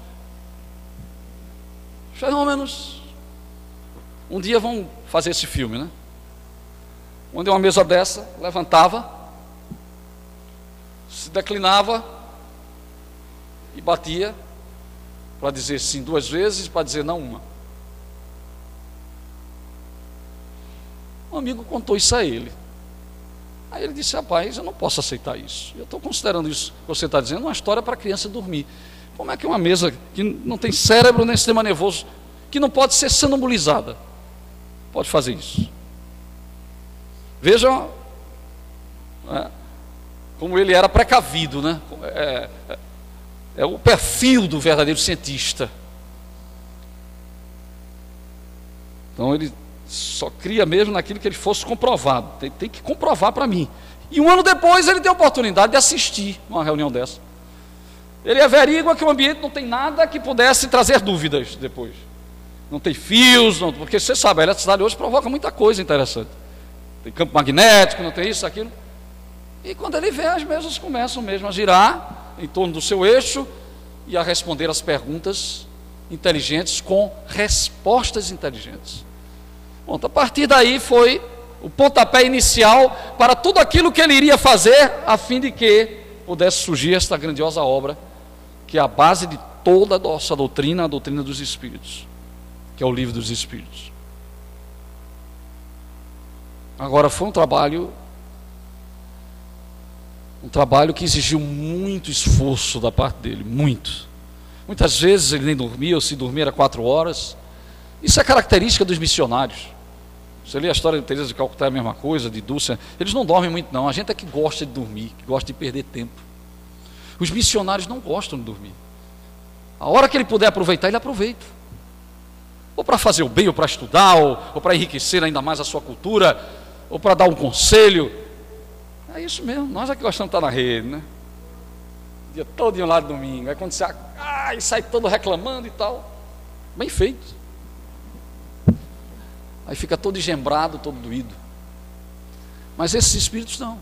Um dia vão fazer esse filme, né? Onde uma mesa dessa levantava, se declinava e batia para dizer sim 2 vezes e para dizer não 1. Um amigo contou isso a ele. Aí ele disse, rapaz, eu não posso aceitar isso. Eu estou considerando isso que você está dizendo uma história para a criança dormir. Como é que uma mesa que não tem cérebro nem sistema nervoso, que não pode ser sonambulizada, pode fazer isso? Vejam como ele era precavido, né? É o perfil do verdadeiro cientista. Então ele só cria mesmo naquilo que ele fosse comprovado. Tem que comprovar para mim. E 1 ano depois ele tem a oportunidade de assistir uma reunião dessa. Ele averigua que o ambiente não tem nada que pudesse trazer dúvidas depois. Não tem fios, porque você sabe, a eletricidade hoje provoca muita coisa interessante. Tem campo magnético, não tem isso, aquilo. E quando ele vê, as mesas começam mesmo a girar em torno do seu eixo e a responder as perguntas inteligentes com respostas inteligentes. Bom, a partir daí foi o pontapé inicial para tudo aquilo que ele iria fazer a fim de que pudesse surgir esta grandiosa obra, que é a base de toda a nossa doutrina, a doutrina dos Espíritos, que é o Livro dos Espíritos. Agora, foi um trabalho que exigiu muito esforço da parte dele, muitas vezes ele nem dormia, ou se dormia era 4 horas. Isso é característica dos missionários. Você lê a história de Teresa de Calcutá, é a mesma coisa, de Dulce. Eles não dormem muito não, a gente é que gosta de dormir, que gosta de perder tempo. Os missionários não gostam de dormir. A hora que ele puder aproveitar, ele aproveita. Ou para fazer o bem, ou para estudar, ou para enriquecer ainda mais a sua cultura, ou para dar um conselho. É isso mesmo, nós é que gostamos de estar na rede, né? O dia todo lá de domingo. Aí quando você sai todo reclamando e tal. Bem feito. Aí fica todo engembrado, todo doído. Mas esses espíritos não.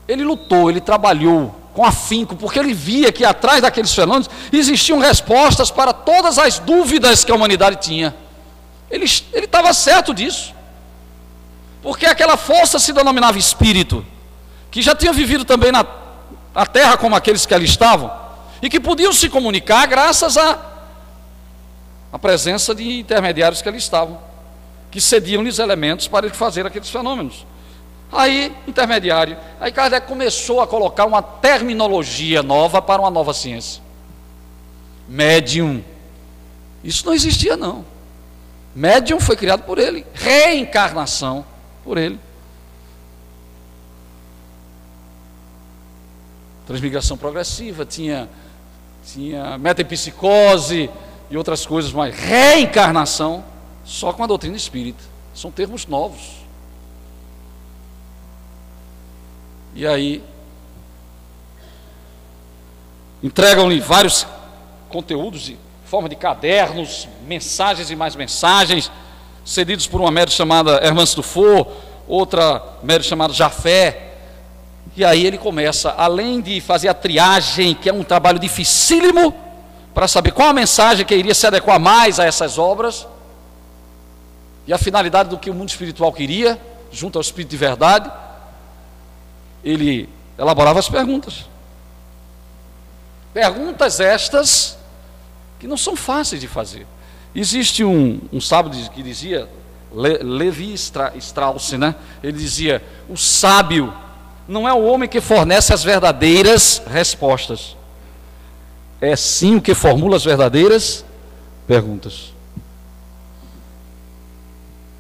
Ele lutou, ele trabalhou com afinco, porque ele via que atrás daqueles fenômenos existiam respostas para todas as dúvidas que a humanidade tinha. Ele estava certo disso. Porque aquela força se denominava espírito, que já tinha vivido também na terra como aqueles que ali estavam, e que podiam se comunicar graças à presença de intermediários que ali estavam. que cediam-lhes elementos para ele fazer aqueles fenômenos. Aí, intermediário, aí Kardec começou a colocar uma terminologia nova para uma nova ciência. Médium. Isso não existia, não. Médium foi criado por ele. Reencarnação, por ele. Transmigração progressiva, tinha metempsicose e outras coisas mais. Reencarnação, só com a doutrina espírita. São termos novos. E aí, entregam-lhe vários conteúdos em forma de cadernos, mensagens e mais mensagens, cedidos por uma médium chamada Hermance Dufour, outra médium chamada Jafé. E aí ele começa, além de fazer a triagem, que é um trabalho dificílimo, para saber qual a mensagem que iria se adequar mais a essas obras, e a finalidade do que o mundo espiritual queria, junto ao Espírito de Verdade, ele elaborava as perguntas. Perguntas estas que não são fáceis de fazer. Existe um sábio que dizia, Levi Strauss, né? Ele dizia: o sábio não é o homem que fornece as verdadeiras respostas, é sim o que formula as verdadeiras perguntas.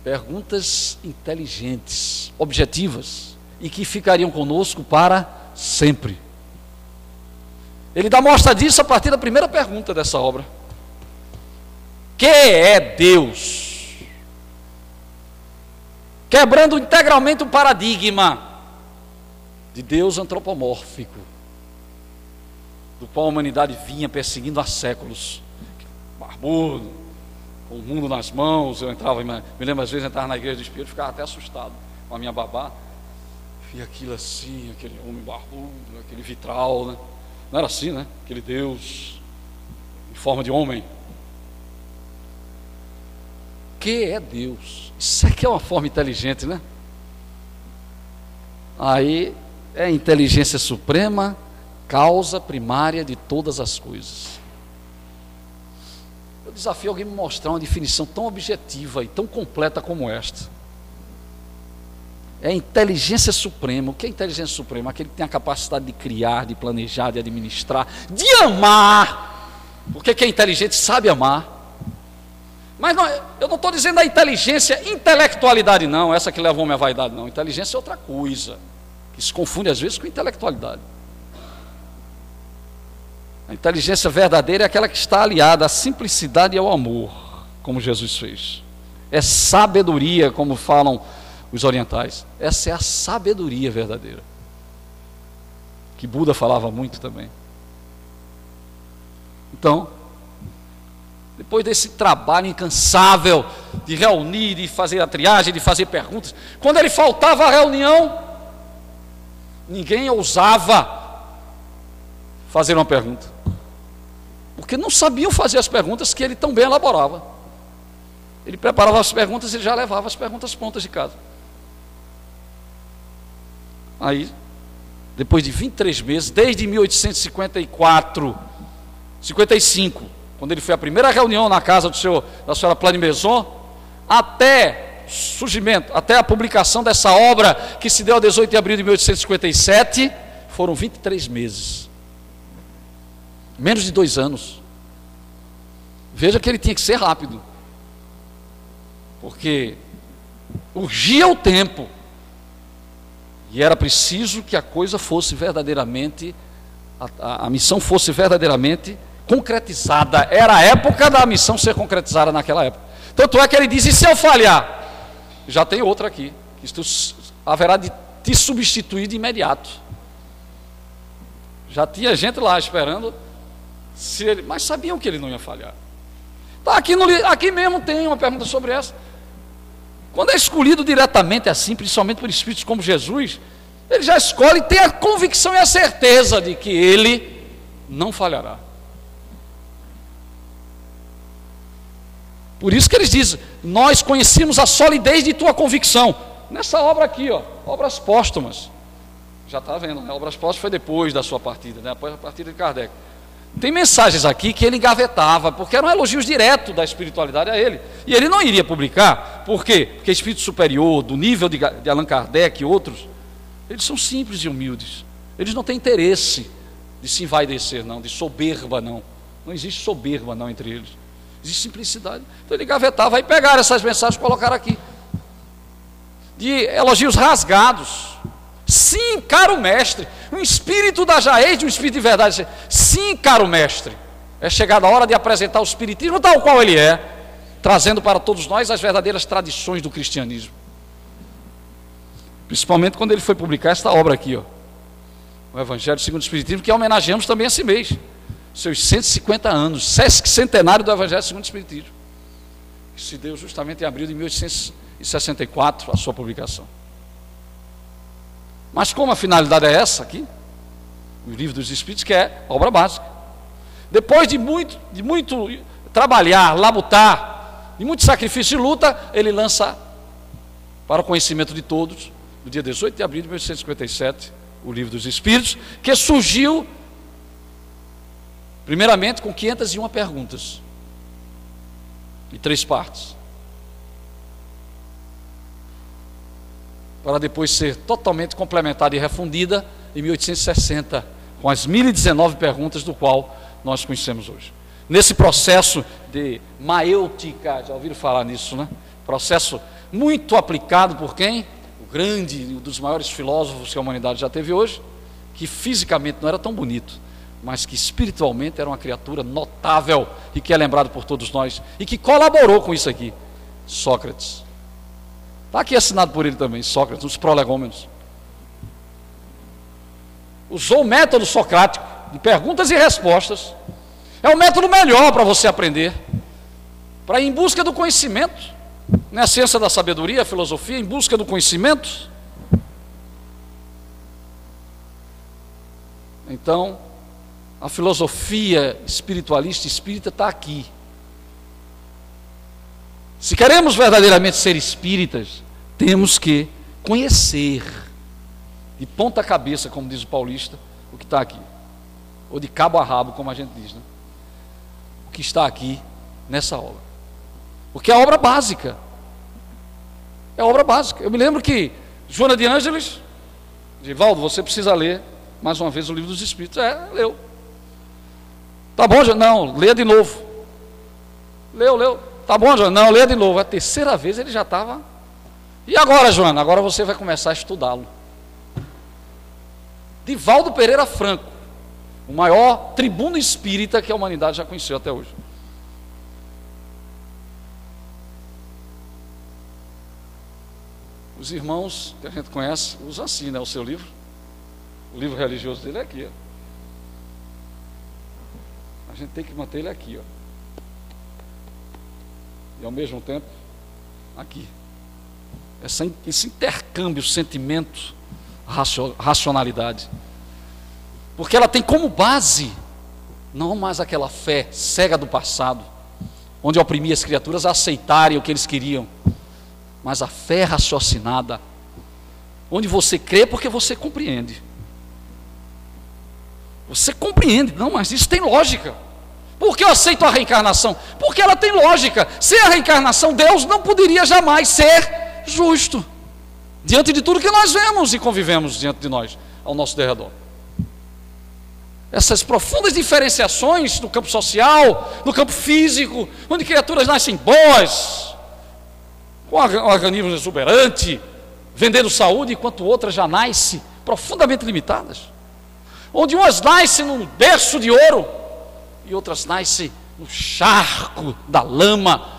Perguntas inteligentes, objetivas, e que ficariam conosco para sempre. Ele dá mostra disso a partir da primeira pergunta dessa obra: que é Deus? Quebrando integralmente o paradigma de Deus antropomórfico, do qual a humanidade vinha perseguindo há séculos. Barbudo, com o mundo nas mãos. Eu entrava, me lembro às vezes, entrava na igreja do Espírito, ficava até assustado com a minha babá. Via aquilo assim, aquele homem barbudo, aquele vitral, né? Não era assim, né? Aquele Deus em forma de homem. Que é Deus? Isso aqui é uma forma inteligente, né? Aí é a inteligência suprema, causa primária de todas as coisas. Eu desafio alguém a me mostrar uma definição tão objetiva e tão completa como esta. É a inteligência suprema. O que é inteligência suprema? Aquele que tem a capacidade de criar, de planejar, de administrar, de amar. Porque quem é inteligente sabe amar. Mas não, eu não estou dizendo a inteligência, intelectualidade não, essa que levou a minha vaidade não. Inteligência é outra coisa, que se confunde às vezes com intelectualidade. A inteligência verdadeira é aquela que está aliada à simplicidade e ao amor, como Jesus fez. É sabedoria, como falam os orientais. Essa é a sabedoria verdadeira, que Buda falava muito também. Então, depois desse trabalho incansável de reunir, de fazer a triagem, de fazer perguntas, quando ele faltava à reunião, ninguém ousava fazer uma pergunta, porque não sabiam fazer as perguntas que ele tão bem elaborava. Ele preparava as perguntas e já levava as perguntas prontas de casa. Aí, depois de 23 meses, desde 1854, 55, quando ele foi à primeira reunião na casa da senhora Plane Maison, até surgimento, até a publicação dessa obra, que se deu a 18 de abril de 1857, foram 23 meses. Menos de 2 anos. Veja que ele tinha que ser rápido, porque urgia o tempo. E era preciso que a coisa fosse verdadeiramente, a missão fosse verdadeiramente concretizada. Era a época da missão ser concretizada naquela época. Tanto é que ele diz: e se eu falhar? Já tem outra aqui, que isto haverá de te substituir de imediato. Já tinha gente lá esperando, mas sabiam que ele não ia falhar. Tá, aqui mesmo tem uma pergunta sobre essa. Quando é escolhido diretamente assim, principalmente por espíritos como Jesus, ele já escolhe e tem a convicção e a certeza de que ele não falhará. Por isso que eles dizem: nós conhecemos a solidez de tua convicção. Nessa obra aqui, ó, Obras Póstumas. Já está vendo, né? Obras Póstumas foi depois da sua partida, né? Após a partida de Kardec. Tem mensagens aqui que ele engavetava, porque eram elogios diretos da espiritualidade a ele. E ele não iria publicar, Por quê? Porque espírito superior, do nível de Allan Kardec e outros, eles são simples e humildes. Eles não têm interesse de se envaidecer, não, de soberba, não. Não existe soberba, não, entre eles. Existe simplicidade. Então ele gavetava e pegaram essas mensagens e colocaram aqui. De elogios rasgados. Sim, caro mestre. Um espírito da Jaez, um espírito de verdade. Sim, caro mestre. É chegada a hora de apresentar o espiritismo tal qual ele é, trazendo para todos nós as verdadeiras tradições do cristianismo. Principalmente quando ele foi publicar esta obra aqui, ó, o Evangelho segundo o Espiritismo, que homenageamos também esse mês, seus 150 anos, Sesc Centenário do Evangelho segundo o Espiritismo, que se deu justamente em abril de 1864, a sua publicação. Mas como a finalidade é essa aqui, o Livro dos Espíritos, que é a obra básica. Depois de muito trabalhar, labutar, de muito sacrifício e luta, ele lança para o conhecimento de todos, no dia 18 de abril de 1857, o Livro dos Espíritos, que surgiu, primeiramente, com 501 perguntas, em 3 partes, para depois ser totalmente complementada e refundida em 1860, com as 1019 perguntas, do qual nós conhecemos hoje. Nesse processo de maêutica, já ouviram falar nisso, né? Processo muito aplicado por quem? O grande, um dos maiores filósofos que a humanidade já teve hoje, que fisicamente não era tão bonito, mas que espiritualmente era uma criatura notável e que é lembrado por todos nós e que colaborou com isso aqui, Sócrates. Está aqui assinado por ele também, Sócrates, nos Prolegômenos. Usou o método socrático de perguntas e respostas. É o método melhor para você aprender, para ir em busca do conhecimento. Não é a ciência da sabedoria, a filosofia, em busca do conhecimento? Então, a filosofia espiritualista espírita está aqui. Se queremos verdadeiramente ser espíritas, temos que conhecer de ponta cabeça, como diz o paulista, o que está aqui. Ou de cabo a rabo, como a gente diz, né? O que está aqui nessa obra. Porque é a obra básica. É a obra básica. Eu me lembro que Joana de Ângeles, Divaldo, você precisa ler mais uma vez o Livro dos Espíritos. Leu. Tá bom, Joana? Não, leia de novo. Leu. Tá bom, Joana? Não, leia de novo. A terceira vez ele já estava. E agora, Joana? Agora você vai começar a estudá-lo. Divaldo Pereira Franco, o maior tribuno espírita que a humanidade já conheceu até hoje. Os irmãos que a gente conhece usam assim, né? O seu livro. O livro religioso dele é aqui, ó. A gente tem que manter ele aqui, ó. E ao mesmo tempo, aqui. Esse intercâmbio, sentimento, racionalidade. Porque ela tem como base, não mais aquela fé cega do passado, onde oprimia as criaturas a aceitarem o que eles queriam, mas a fé raciocinada, onde você crê porque você compreende. Você compreende, não, mas isso tem lógica. Por que eu aceito a reencarnação? Porque ela tem lógica. Sem a reencarnação, Deus não poderia jamais ser justo, diante de tudo que nós vemos e convivemos diante de nós, ao nosso derredor. Essas profundas diferenciações no campo social, no campo físico, onde criaturas nascem boas, com um organismo exuberante, vendendo saúde, enquanto outras já nascem profundamente limitadas. Onde umas nascem num berço de ouro e outras nascem no charco da lama,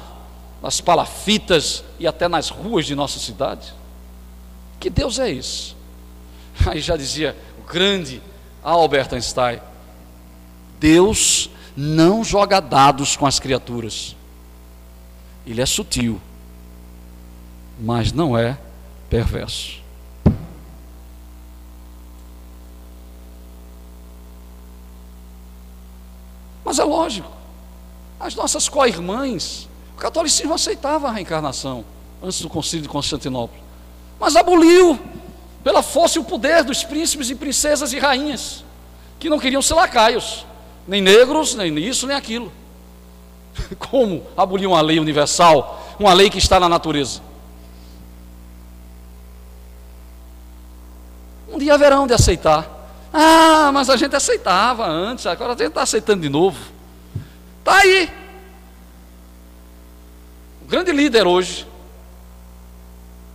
nas palafitas e até nas ruas de nossa cidade. Que Deus é esse? Aí já dizia o grande Albert Einstein: Deus não joga dados com as criaturas. Ele é sutil, mas não é perverso. Mas é lógico, as nossas co-irmãs, o catolicismo aceitava a reencarnação antes do concílio de Constantinopla, mas aboliu pela força e o poder dos príncipes e princesas e rainhas, que não queriam ser lacaios, nem negros, nem isso, nem aquilo. Como aboliam a lei universal uma lei que está na natureza. Um dia haverão de aceitar. Ah, mas a gente aceitava antes, agora a gente está aceitando de novo. Está aí. O grande líder hoje,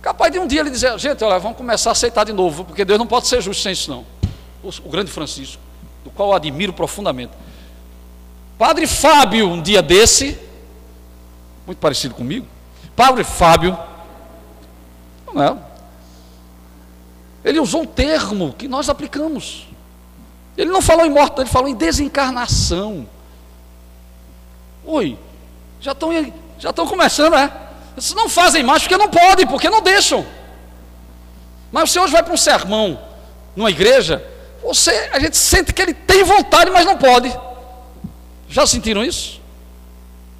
capaz de um dia ele dizer, gente, olha, vamos começar a aceitar de novo, porque Deus não pode ser justo sem isso não. O grande Francisco, do qual eu admiro profundamente. Padre Fábio, um dia desse, muito parecido comigo, Padre Fábio, não é? Ele usou um termo que nós aplicamos. Ele não falou em morte, ele falou em desencarnação. Oi, já estão começando, é? Eles não fazem mais porque não podem, porque não deixam. Mas você hoje vai para um sermão, numa igreja, a gente sente que ele tem vontade, mas não pode. Já sentiram isso?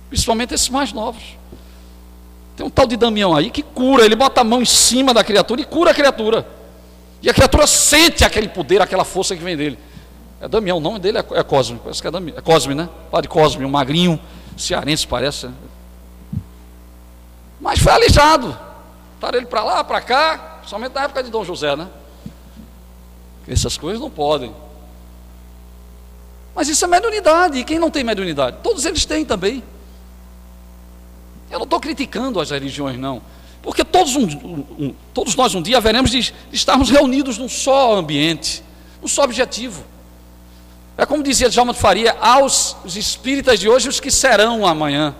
Principalmente esses mais novos. Tem um tal de Damião aí que cura, ele bota a mão em cima da criatura e cura a criatura. E a criatura sente aquele poder, aquela força que vem dele. É Damião, o nome dele é Cosme, parece que é Cosme, né? Padre Cosme, um magrinho, cearense parece. Né? Mas foi aleijado. Botaram ele para lá, para cá, somente na época de Dom José, né? Essas coisas não podem. Mas isso é mediunidade. E quem não tem mediunidade? Todos eles têm também. Eu não estou criticando as religiões, não. Porque todos nós um dia haveremos de estarmos reunidos num só ambiente, num só objetivo. É como dizia Djalma de Faria, aos espíritas de hoje, os que serão amanhã.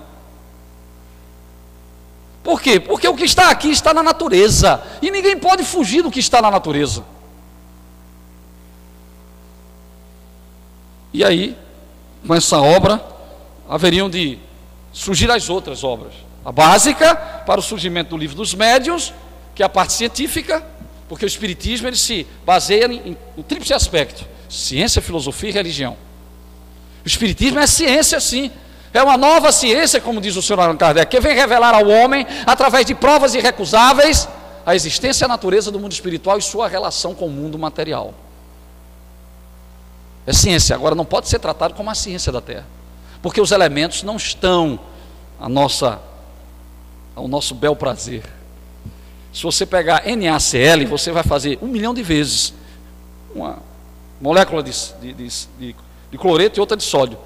Por quê? Porque o que está aqui está na natureza. E ninguém pode fugir do que está na natureza. E aí, com essa obra, haveriam de surgir as outras obras. A básica, para o surgimento do Livro dos Médiuns, que é a parte científica, porque o Espiritismo ele se baseia no tríplice aspecto: ciência, filosofia e religião. O Espiritismo é ciência, sim. É uma nova ciência, como diz o Sr. Allan Kardec, que vem revelar ao homem, através de provas irrecusáveis, a existência e a natureza do mundo espiritual e sua relação com o mundo material. É ciência, agora não pode ser tratado como a ciência da Terra, porque os elementos não estão ao nosso bel prazer. Se você pegar NaCl, você vai fazer 1 milhão de vezes uma molécula de cloreto e outra de sódio.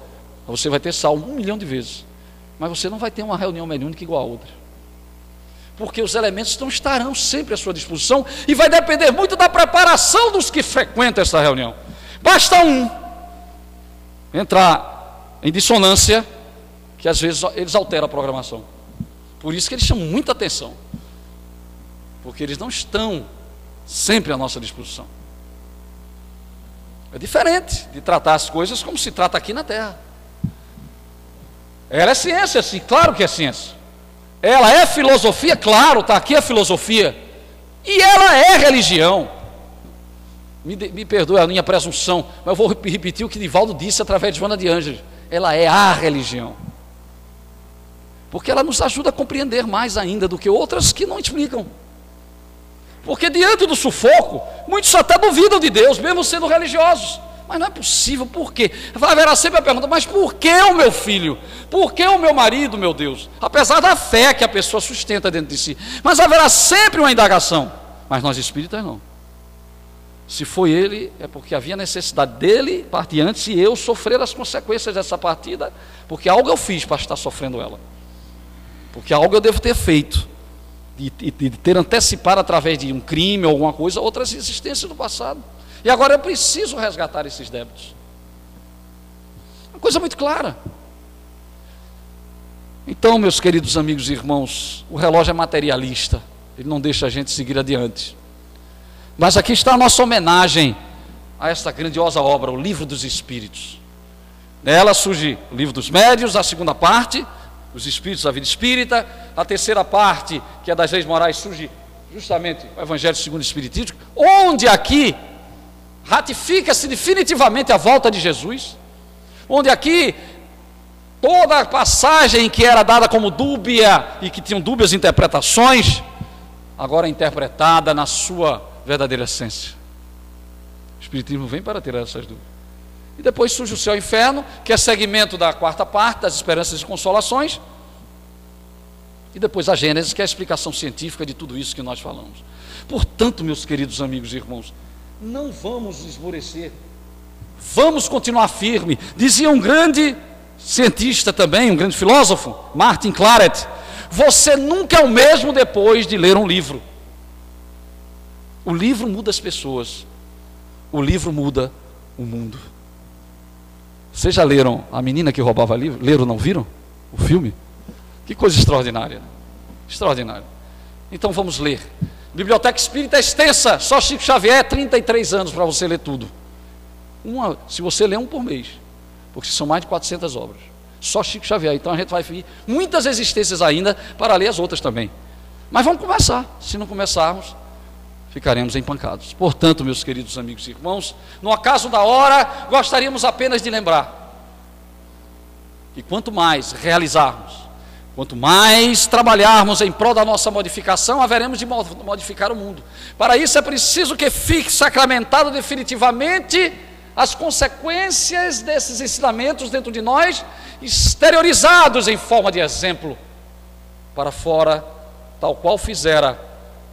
Você vai ter sal 1 milhão de vezes, mas você não vai ter uma reunião mediúnica igual a outra, porque os elementos estarão sempre à sua disposição, e vai depender muito da preparação dos que frequentam essa reunião. Basta um entrar em dissonância, que às vezes eles alteram a programação. Por isso que eles chamam muita atenção, porque eles não estão sempre à nossa disposição. É diferente de tratar as coisas como se trata aqui na Terra. Ela é ciência, sim, claro que é ciência. Ela é filosofia, claro, está aqui a filosofia. E ela é religião. Me perdoe a minha presunção, mas eu vou repetir o que Divaldo disse através de Joana de Ângeles. Ela é a religião. Porque ela nos ajuda a compreender mais ainda do que outras que não explicam. Porque diante do sufoco, muitos até duvidam de Deus, mesmo sendo religiosos. Mas não é possível, por quê? Haverá sempre a pergunta, mas por que o meu filho? Por que o meu marido, meu Deus? Apesar da fé que a pessoa sustenta dentro de si. Mas haverá sempre uma indagação. Mas nós espíritas não. Se foi ele, é porque havia necessidade dele partir antes e eu sofrer as consequências dessa partida, porque algo eu fiz para estar sofrendo ela. Porque algo eu devo ter feito, de ter antecipado através de um crime ou alguma coisa, outras existências do passado. E agora eu preciso resgatar esses débitos. Uma coisa muito clara. Então, meus queridos amigos e irmãos, o relógio é materialista, ele não deixa a gente seguir adiante. Mas aqui está a nossa homenagem a esta grandiosa obra, o Livro dos Espíritos. Nela surge o Livro dos Médiuns, a segunda parte, os Espíritos da Vida Espírita. A terceira parte, que é das Leis Morais, surge justamente o Evangelho segundo o Espiritismo, onde aqui ratifica-se definitivamente a volta de Jesus, onde aqui toda a passagem que era dada como dúbia e que tinham dúbias interpretações, agora é interpretada na sua verdadeira essência. O Espiritismo vem para tirar essas dúvidas. E depois surge o Céu e o Inferno, que é segmento da quarta parte, das Esperanças e Consolações. E depois a Gênesis, que é a explicação científica de tudo isso que nós falamos. Portanto, meus queridos amigos e irmãos, não vamos esmorecer, vamos continuar firme. Dizia um grande cientista também, um grande filósofo, Martin Claret: você nunca é o mesmo depois de ler um livro. O livro muda as pessoas, o livro muda o mundo. Vocês já leram A Menina que Roubava Livro? Leram, não viram? O filme? Que coisa extraordinária. Extraordinária. Então vamos ler. Biblioteca Espírita é extensa, só Chico Xavier, 33 anos para você ler tudo. Se você ler um por mês, porque são mais de 400 obras. Só Chico Xavier. Então a gente vai vir muitas existências ainda para ler as outras também. Mas vamos começar. Se não começarmos, ficaremos empancados. Portanto, meus queridos amigos e irmãos, no acaso da hora, gostaríamos apenas de lembrar que quanto mais realizarmos, quanto mais trabalharmos em prol da nossa modificação, haveremos de modificar o mundo. Para isso é preciso que fique sacramentado definitivamente as consequências desses ensinamentos dentro de nós, exteriorizados em forma de exemplo para fora, tal qual fizera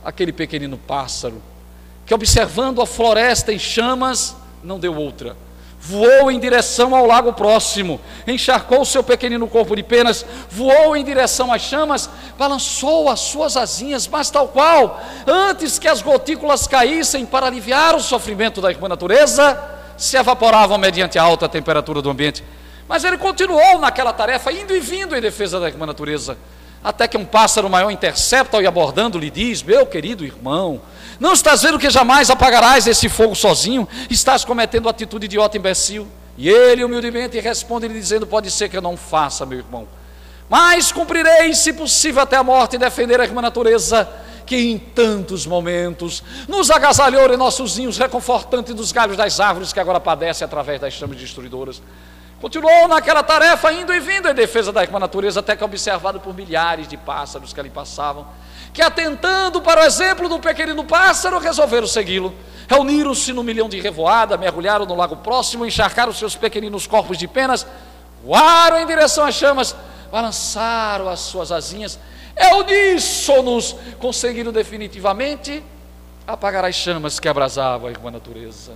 aquele pequenino pássaro, que observando a floresta em chamas, não deu outra. Voou em direção ao lago próximo, encharcou seu pequenino corpo de penas, voou em direção às chamas, balançou as suas asinhas, mas tal qual, antes que as gotículas caíssem para aliviar o sofrimento da irmã natureza, se evaporavam mediante a alta temperatura do ambiente. Mas ele continuou naquela tarefa, indo e vindo em defesa da irmã natureza, até que um pássaro maior intercepta-o e abordando lhe diz: meu querido irmão, não estás vendo que jamais apagarás esse fogo sozinho? Estás cometendo atitude idiota e imbecil. E ele humildemente responde lhe dizendo: pode ser que eu não faça, meu irmão, mas cumprirei, se possível, até a morte, defender a irmã natureza, que em tantos momentos nos agasalhou em nossos ninhos reconfortantes dos galhos das árvores, que agora padece através das chamas destruidoras. Continuou naquela tarefa, indo e vindo em defesa da irmã natureza, até que observado por milhares de pássaros que ali passavam, que atentando para o exemplo do pequenino pássaro, resolveram segui-lo. Reuniram-se num milhão de revoada, mergulharam no lago próximo, encharcaram seus pequeninos corpos de penas, voaram em direção às chamas, balançaram as suas asinhas, é uníssonos, conseguiram definitivamente apagar as chamas que abrasavam a irmã natureza.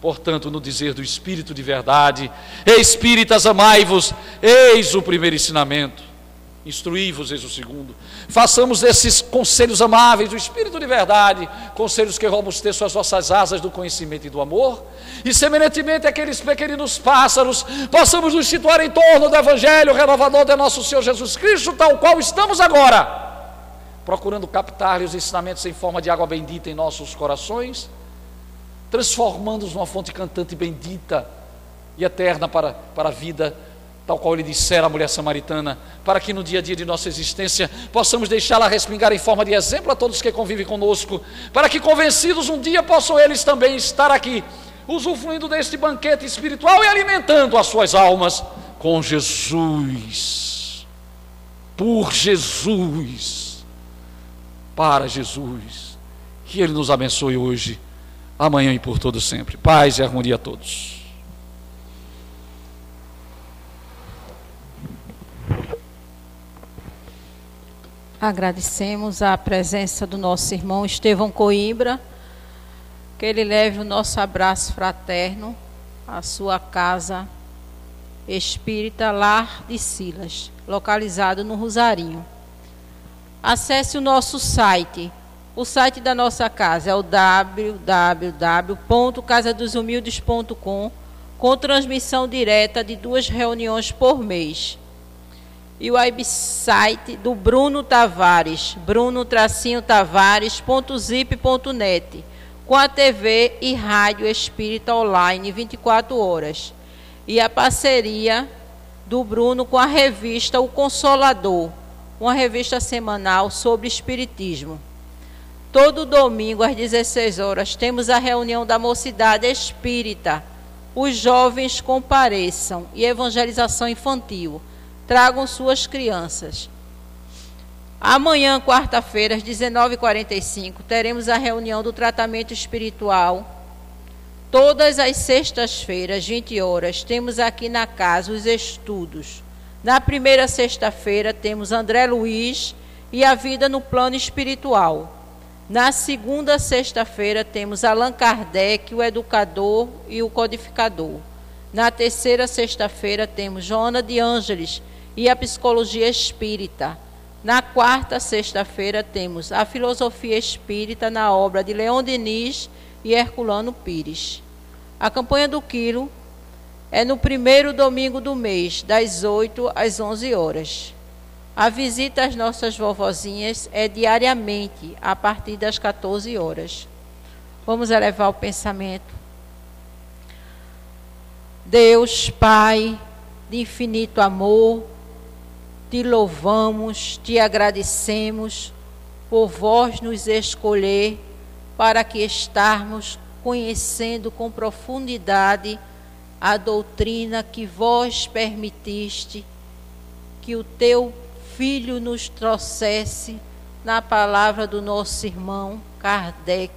Portanto, no dizer do Espírito de verdade: espíritas, amai-vos, eis o primeiro ensinamento, instruí-vos, eis o segundo. Façamos desses conselhos amáveis do Espírito de verdade conselhos que robusteçam as vossas asas do conhecimento e do amor, e semelhantemente aqueles pequeninos pássaros, possamos nos situar em torno do Evangelho renovador de nosso Senhor Jesus Cristo, tal qual estamos agora, procurando captar-lhe os ensinamentos em forma de água bendita em nossos corações, transformando-os numa fonte cantante bendita e eterna para a vida, tal qual ele dissera à mulher samaritana, para que no dia a dia de nossa existência possamos deixá-la respingar em forma de exemplo a todos que convivem conosco, para que convencidos um dia possam eles também estar aqui, usufruindo deste banquete espiritual e alimentando as suas almas com Jesus, por Jesus, para Jesus. Que Ele nos abençoe hoje, amanhã e por todo sempre. Paz e harmonia a todos. Agradecemos a presença do nosso irmão Estevão Coimbra, que ele leve o nosso abraço fraterno à sua casa espírita Lar de Silas, localizado no Rosarinho. Acesse o nosso site. O site da nossa casa é o www.casadosumildes.com, com transmissão direta de 2 reuniões por mês. E o website do Bruno Tavares, bruno-tavares.zip.net, com a TV e rádio espírita online 24 horas. E a parceria do Bruno com a revista O Consolador, uma revista semanal sobre espiritismo. Todo domingo, às 16 horas, temos a reunião da Mocidade Espírita. Os jovens compareçam e evangelização infantil. Tragam suas crianças. Amanhã, quarta-feira, às 19h45, teremos a reunião do tratamento espiritual. Todas as sextas-feiras, 20 horas, temos aqui na casa os estudos. Na primeira sexta-feira, temos André Luiz e a vida no plano espiritual. Na segunda sexta-feira temos Allan Kardec, o educador e o codificador. Na terceira sexta-feira temos Joana de Ângeles e a psicologia espírita. Na quarta sexta-feira temos a filosofia espírita na obra de Leon Denis e Herculano Pires. A campanha do quilo é no primeiro domingo do mês, das 8 às 11 horas. A visita às nossas vovozinhas é diariamente, a partir das 14 horas. Vamos elevar o pensamento. Deus, Pai, de infinito amor, te louvamos, te agradecemos por vós nos escolher para que estarmos conhecendo com profundidade a doutrina que vós permitiste que o teu Filho nos trouxesse na palavra do nosso irmão Kardec.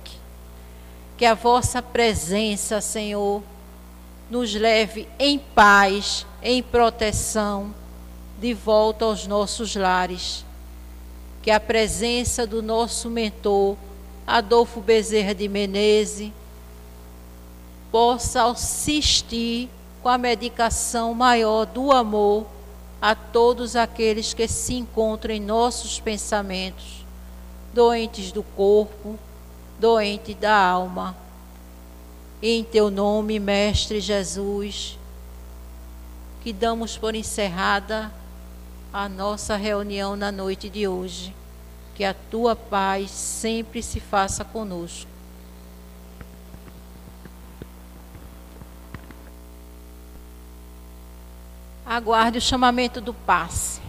Que a vossa presença, Senhor, nos leve em paz, em proteção, de volta aos nossos lares. Que a presença do nosso mentor, Adolfo Bezerra de Menezes, possa assistir com a medicação maior do amor a todos aqueles que se encontram em nossos pensamentos, doentes do corpo, doentes da alma. Em teu nome, Mestre Jesus, que damos por encerrada a nossa reunião na noite de hoje. Que a tua paz sempre se faça conosco. Aguarde o chamamento do passe.